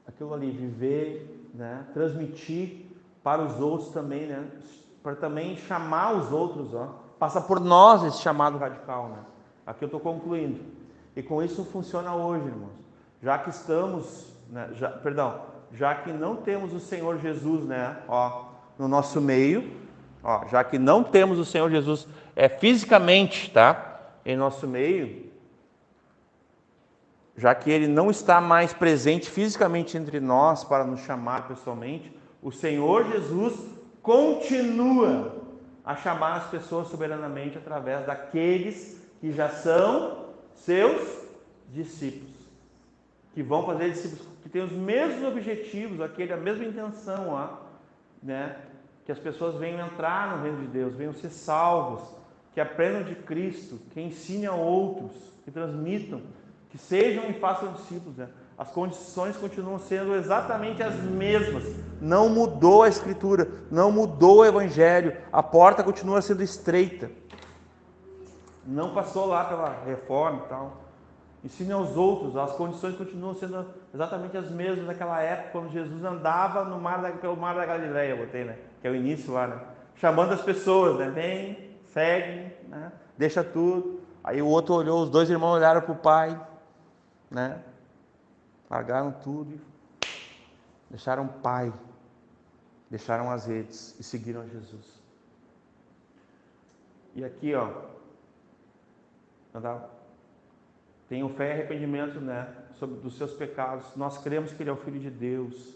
aquilo ali, viver, né? Transmitir para os outros também, né? Para também chamar os outros, passa por nós esse chamado radical, né? Aqui eu estou concluindo. E com isso funciona hoje, irmãos. Já que estamos, né? Já que não temos o Senhor Jesus, né? No nosso meio, já que não temos o Senhor Jesus fisicamente, tá? Em nosso meio, já que Ele não está mais presente fisicamente entre nós para nos chamar pessoalmente, o Senhor Jesus continua a chamar as pessoas soberanamente através daqueles que já são seus discípulos, que vão fazer discípulos, que têm os mesmos objetivos, a mesma intenção, né? Que as pessoas venham entrar no reino de Deus, venham ser salvos, que aprendam de Cristo, que ensinem a outros, que transmitam, que sejam e façam discípulos, né? As condições continuam sendo exatamente as mesmas. Não mudou a Escritura, não mudou o Evangelho. A porta continua sendo estreita. Não passou lá pela reforma e tal. Ensine aos outros. As condições continuam sendo exatamente as mesmas naquela época, quando Jesus andava pelo mar da Galileia, né? Que é o início lá, né? Chamando as pessoas, né? Vem, segue, né? Deixa tudo. Aí o outro olhou, os dois irmãos olharam para o pai, né? Largaram tudo e deixaram o pai, deixaram as redes e seguiram a Jesus. E aqui, tenham fé e arrependimento, né, dos seus pecados. Nós cremos que Ele é o Filho de Deus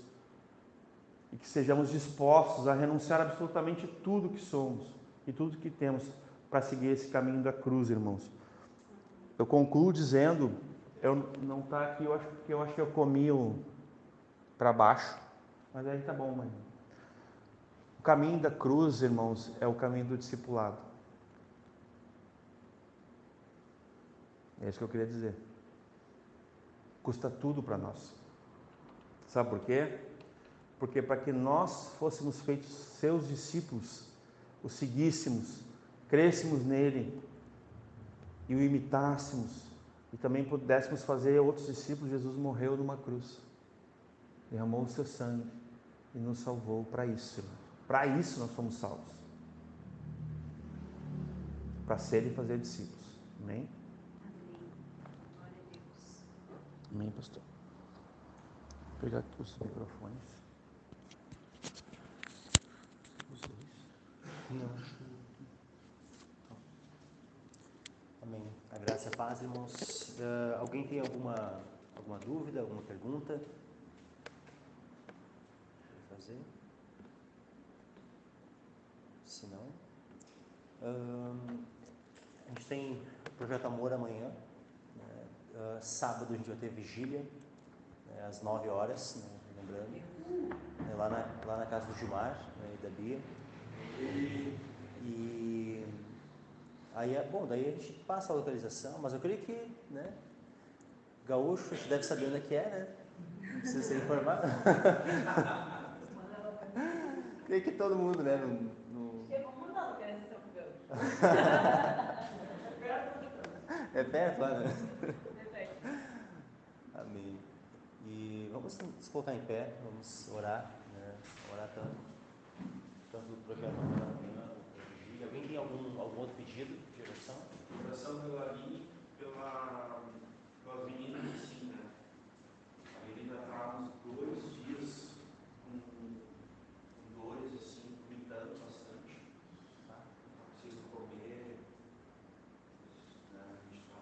e que sejamos dispostos a renunciar absolutamente tudo que somos e tudo que temos para seguir esse caminho da cruz, irmãos. Eu concluo dizendo, não está aqui, eu acho que eu comi para baixo, mas aí tá bom, mãe. O caminho da cruz, irmãos, é o caminho do discipulado. É isso que eu queria dizer. Custa tudo para nós. Sabe por quê? Porque para que nós fôssemos feitos seus discípulos, o seguíssemos, crescêssemos nele e o imitássemos, e também pudéssemos fazer outros discípulos, Jesus morreu numa cruz, derramou o seu sangue e nos salvou para isso, irmão. Para isso nós fomos salvos. Para ser e fazer discípulos. Amém? Glória a Deus. Amém, pastor. Vou pegar aqui os microfones. Os dois. Amém. A graça e a paz, irmãos. Alguém tem alguma dúvida, alguma pergunta? Quer fazer? Se não, a gente tem o Projeto Amor amanhã, né? Sábado a gente vai ter vigília, né? Às 9 horas, né? Lembrando, lá na casa do Gilmar, né? E da Bia. E aí, daí a gente passa a localização, mas eu creio que, né, gaúcho, a gente deve saber onde é que é, né? Não precisa ser informado. Creio que todo mundo, né? Vamos lá, querendo ser um É perto lá, né? perto. Amém. E vamos nos colocar em pé, vamos orar, né? Orar tanto do projeto da Alguém tem algum outro pedido de oração? Oração pela Aline, pelas meninas, assim, né? A Aline ainda está uns 2 dias com dores, assim, vomitando bastante, tá? Não precisa comer, né? A gente já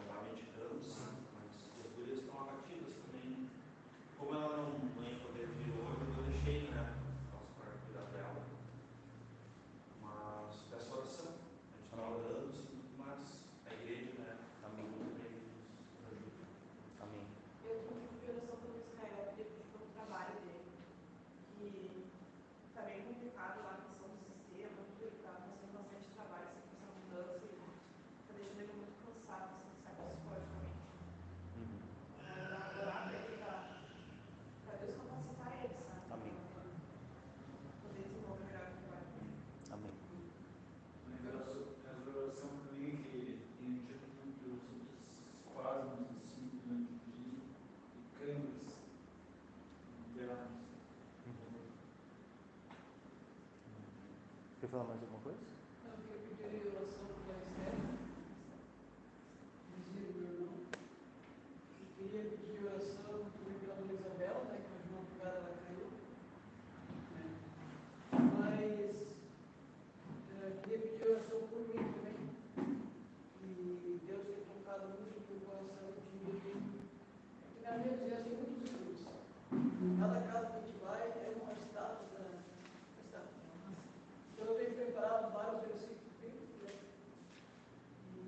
está medicando, sim, mas as gurias estão abatidas também. Como ela não ia poder vir hoje, eu deixei, né? Para cuidar dela. Mas peço oração. A gente está orando, sim, mas a igreja, né? Está muito bem. Quer falar mais alguma coisa? Não, eu pedi oração para a Esther, vizinha do meu irmão. Eu queria pedir oração também pela Dona Isabel, né, que hoje de madrugada ela caiu. Né? Mas queria pedir oração por mim também. Que Deus tenha colocado muito no meu coração de na minha vida tem muitos estudos. Cada casa que a gente vai é uma estátua da estátua. Então eu tenho preparado vários versículos bíblicos, né?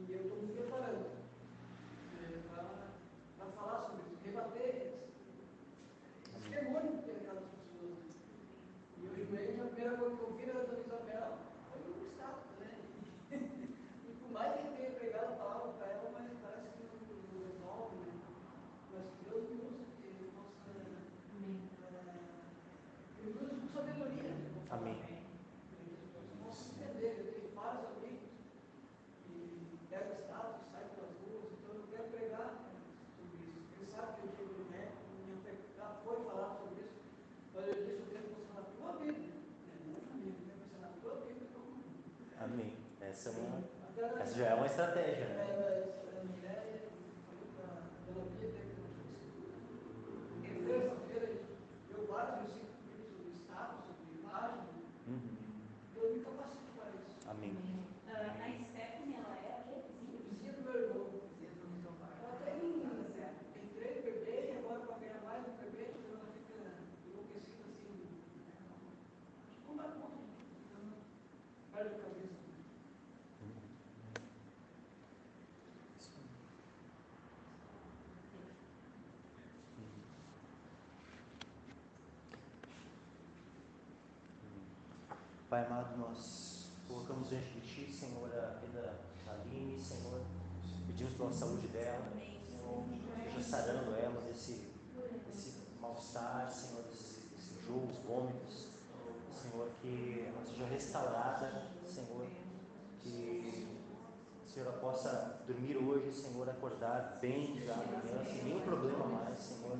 E eu estou me preparando para falar sobre isso, rebater esse demônio que tem naquelas pessoas. E hoje mesmo a primeira coisa que eu vi era da Isabel foi uma estátua, né? E por mais que eu tenha pregado a palavra para ela, mas parece que não resolve, né? Mas que Deus me usa, que Ele possa me usa com sabedoria. Amém. Posso entender, eu tenho vários amigos que pegam status, saem pelas ruas, então eu quero pregar sobre isso. Ele sabe que eu digo, né? Já foi falar sobre isso, mas eu disse, eu quero mostrar na tua Bíblia. Não na minha, eu quero mostrar na tua Bíblia. Amém. Essa já é uma estratégia, né? Terça-feira eu vários versículos sobre estado, sobre imagem, eu me capacito para isso. Amém. A Stephanie, ela é a Vizinha do meu irmão. Ela tem 3 bebês e agora para ganhar mais um bebê, ela fica enlouquecida assim. Não dá conta, perde a cabeça. Pai amado, nós colocamos diante de Ti, Senhor, a vida da Aline, Senhor, pedimos pela saúde dela, Senhor, esteja sarando ela desse mal-estar, Senhor, desse enjoo, os vômitos, Senhor, que ela seja restaurada, Senhor, que a Senhora possa dormir hoje, Senhor, acordar bem já amanhã, sem nenhum problema mais, Senhor,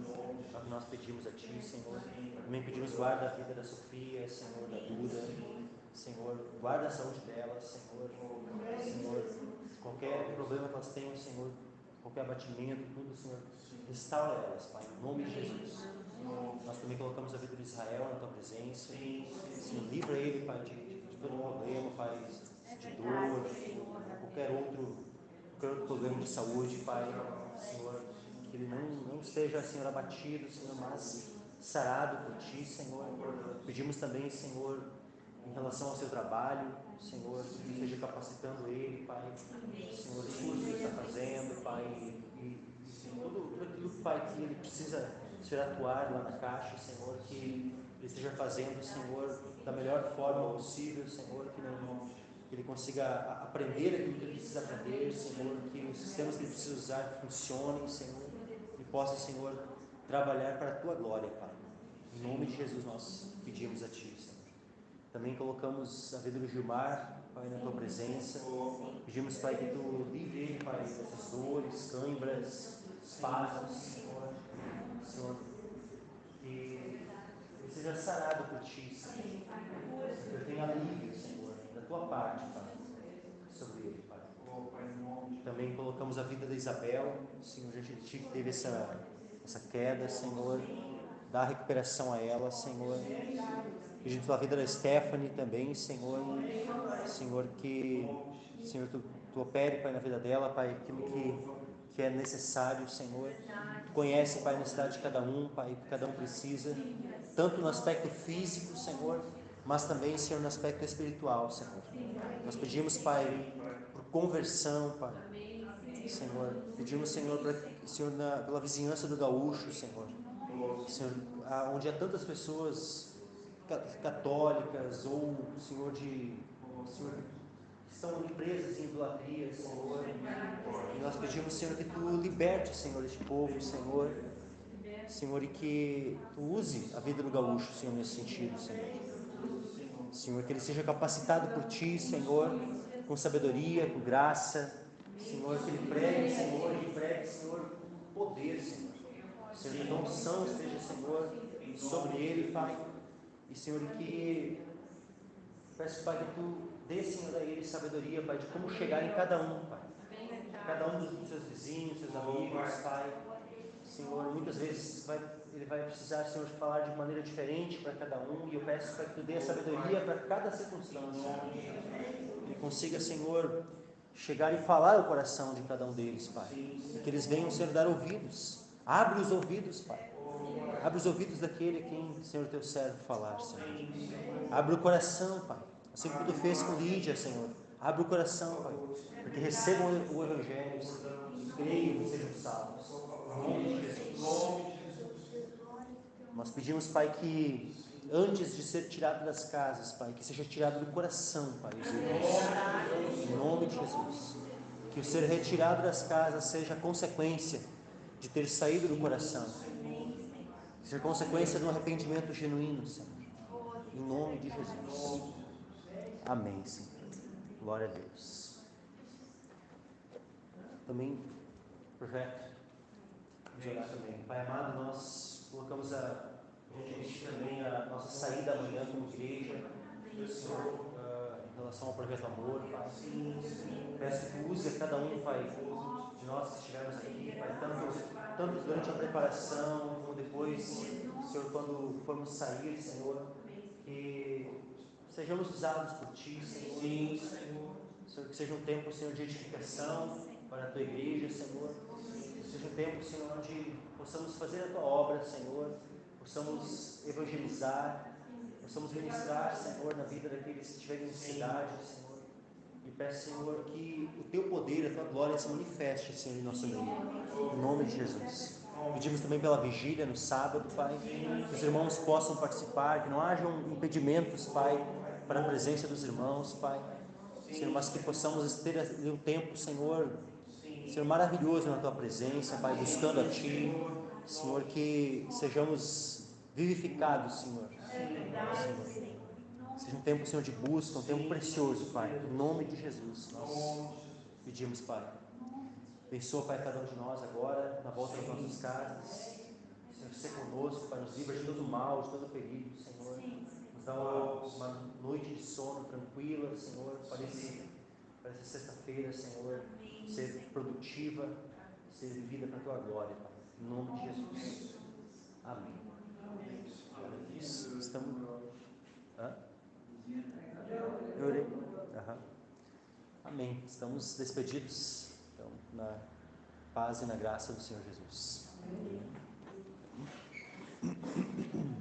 é o que nós pedimos a Ti, Senhor. Também pedimos guarda a vida da Sofia, Senhor, da Duda, Senhor, guarda a saúde delas, Senhor, qualquer problema que elas tenham, Senhor, qualquer abatimento, tudo, Senhor, restaura elas, Pai, em nome de Jesus. Nós também colocamos a vida de Israel na Tua presença, Senhor, livra ele, Pai, de todo problema, Pai, de dor, qualquer outro problema de saúde, Pai, Senhor, que ele não esteja, Senhor, abatido, Senhor, mas sarado por Ti, Senhor. Pedimos também, Senhor, em relação ao seu trabalho, Senhor, que esteja capacitando ele, Pai, Senhor, os cursos que ele está fazendo, Pai, e tudo aquilo, Pai, que ele precisa ser atuar lá na Caixa, Senhor, que ele esteja fazendo, Senhor, da melhor forma possível, Senhor, que ele consiga aprender aquilo que ele precisa aprender, Senhor, que os sistemas que ele precisa usar funcionem, Senhor, e possa, Senhor, trabalhar para a Tua glória, Pai. Em nome de Jesus nós pedimos a Ti, Senhor. Também colocamos a vida do Gilmar, Pai, na Tua presença. Pedimos, Pai, que Tu livre ele, Pai, dessas dores, câimbras, espasmos, Senhor, que ele seja sarado por Ti, Senhor. Que eu tenha alívio, Senhor, da Tua parte, Pai, sobre ele, Pai. Também colocamos a vida da Isabel, Senhor, a gente teve essa queda, Senhor, dá recuperação a ela, Senhor. Pedimos pela vida da Stephanie também, Senhor, que, Senhor, Tu opere, Pai, na vida dela, Pai, aquilo que é necessário, Senhor. Tu conhece, Pai, a necessidade de cada um, Pai, o que cada um precisa, tanto no aspecto físico, Senhor, mas também, Senhor, no aspecto espiritual, Senhor. Nós pedimos, Pai, por conversão, Pai, Senhor. Pedimos, Senhor, pela vizinhança do Gaúcho, Senhor, onde há tantas pessoas católicas ou, Senhor, que estão presas em idolatria, Senhor. E nós pedimos, Senhor, que Tu liberte, Senhor, este povo, Senhor, e que Tu use a vida do gaúcho, Senhor, nesse sentido, Senhor, que ele seja capacitado por Ti, Senhor, com sabedoria, com graça, Senhor, que ele pregue, Senhor, com poder, Senhor, que a unção esteja, Senhor, sobre ele, Pai, e, Senhor, que Peço, Pai, que Tu dê, Senhor, a eles sabedoria, Pai, de como chegar em cada um, Pai. Cada um dos seus vizinhos, seus amigos, Pai. Senhor, muitas vezes ele vai precisar, Senhor, falar de maneira diferente para cada um. E eu peço, Pai, que Tu dê a sabedoria para cada circunstância. Que Ele consiga, Senhor, chegar e falar o coração de cada um deles, Pai. E que eles venham, Senhor, dar ouvidos. Abre os ouvidos, Pai. Abre os ouvidos daquele a quem, Senhor, Teu servo falar, Senhor. Abre o coração, Pai. Assim como Tu fez com Lídia, Senhor. Abre o coração, Pai. Para que recebam o Evangelho, Senhor. E creiam e sejam salvos. Em nome de Jesus. Nós pedimos, Pai, que antes de ser tirado das casas, Pai, que seja tirado do coração, Pai, os irmãos. Em nome de Jesus. Que o ser retirado das casas seja consequência de ter saído do coração. Seja consequência de um arrependimento genuíno, Senhor. Em nome de Jesus. Amém, Senhor. Glória a Deus. Também, projeto, vamos orar também. Pai amado, nós colocamos também a nossa saída amanhã como igreja, Senhor, em relação ao projeto Amor, Pai. Peço que Tu use a cada um, Pai, de nós que estivermos aqui, Pai, tanto durante a preparação, como depois, Senhor, quando formos sair, Senhor, que sejamos usados por Ti, Senhor. Senhor, que seja um tempo, Senhor, de edificação para a Tua igreja, Senhor. Que seja um tempo, Senhor, onde possamos fazer a Tua obra, Senhor. Possamos evangelizar, possamos ministrar, Senhor, na vida daqueles que estiverem em necessidade, Senhor. E peço, Senhor, que o Teu poder, a Tua glória se manifeste, Senhor, em nosso meio. Em nome de Jesus. Pedimos também pela vigília no sábado, Pai, que os irmãos possam participar, que não hajam impedimentos, Pai, para a presença dos irmãos, Pai. Senhor, mas que possamos ter um tempo, Senhor, maravilhoso na Tua presença, Pai, buscando a Ti. Senhor, que sejamos vivificados, Senhor. Seja um tempo, Senhor, de busca, um tempo precioso, Pai. Em nome de Jesus, nós pedimos, Pai. Abençoa, Pai, cada um de nós agora, na volta das nossas casas. Senhor, seja conosco, Pai, nos livra de todo mal, de todo perigo, Senhor. Nos dá uma noite de sono tranquila, Senhor, para essa sexta-feira, Senhor, ser produtiva, ser vivida para a Tua glória, Pai. Em nome de Jesus. Amém. Estamos... Eu orei. Amém. Estamos despedidos. Então, na paz e na graça do Senhor Jesus. Amém.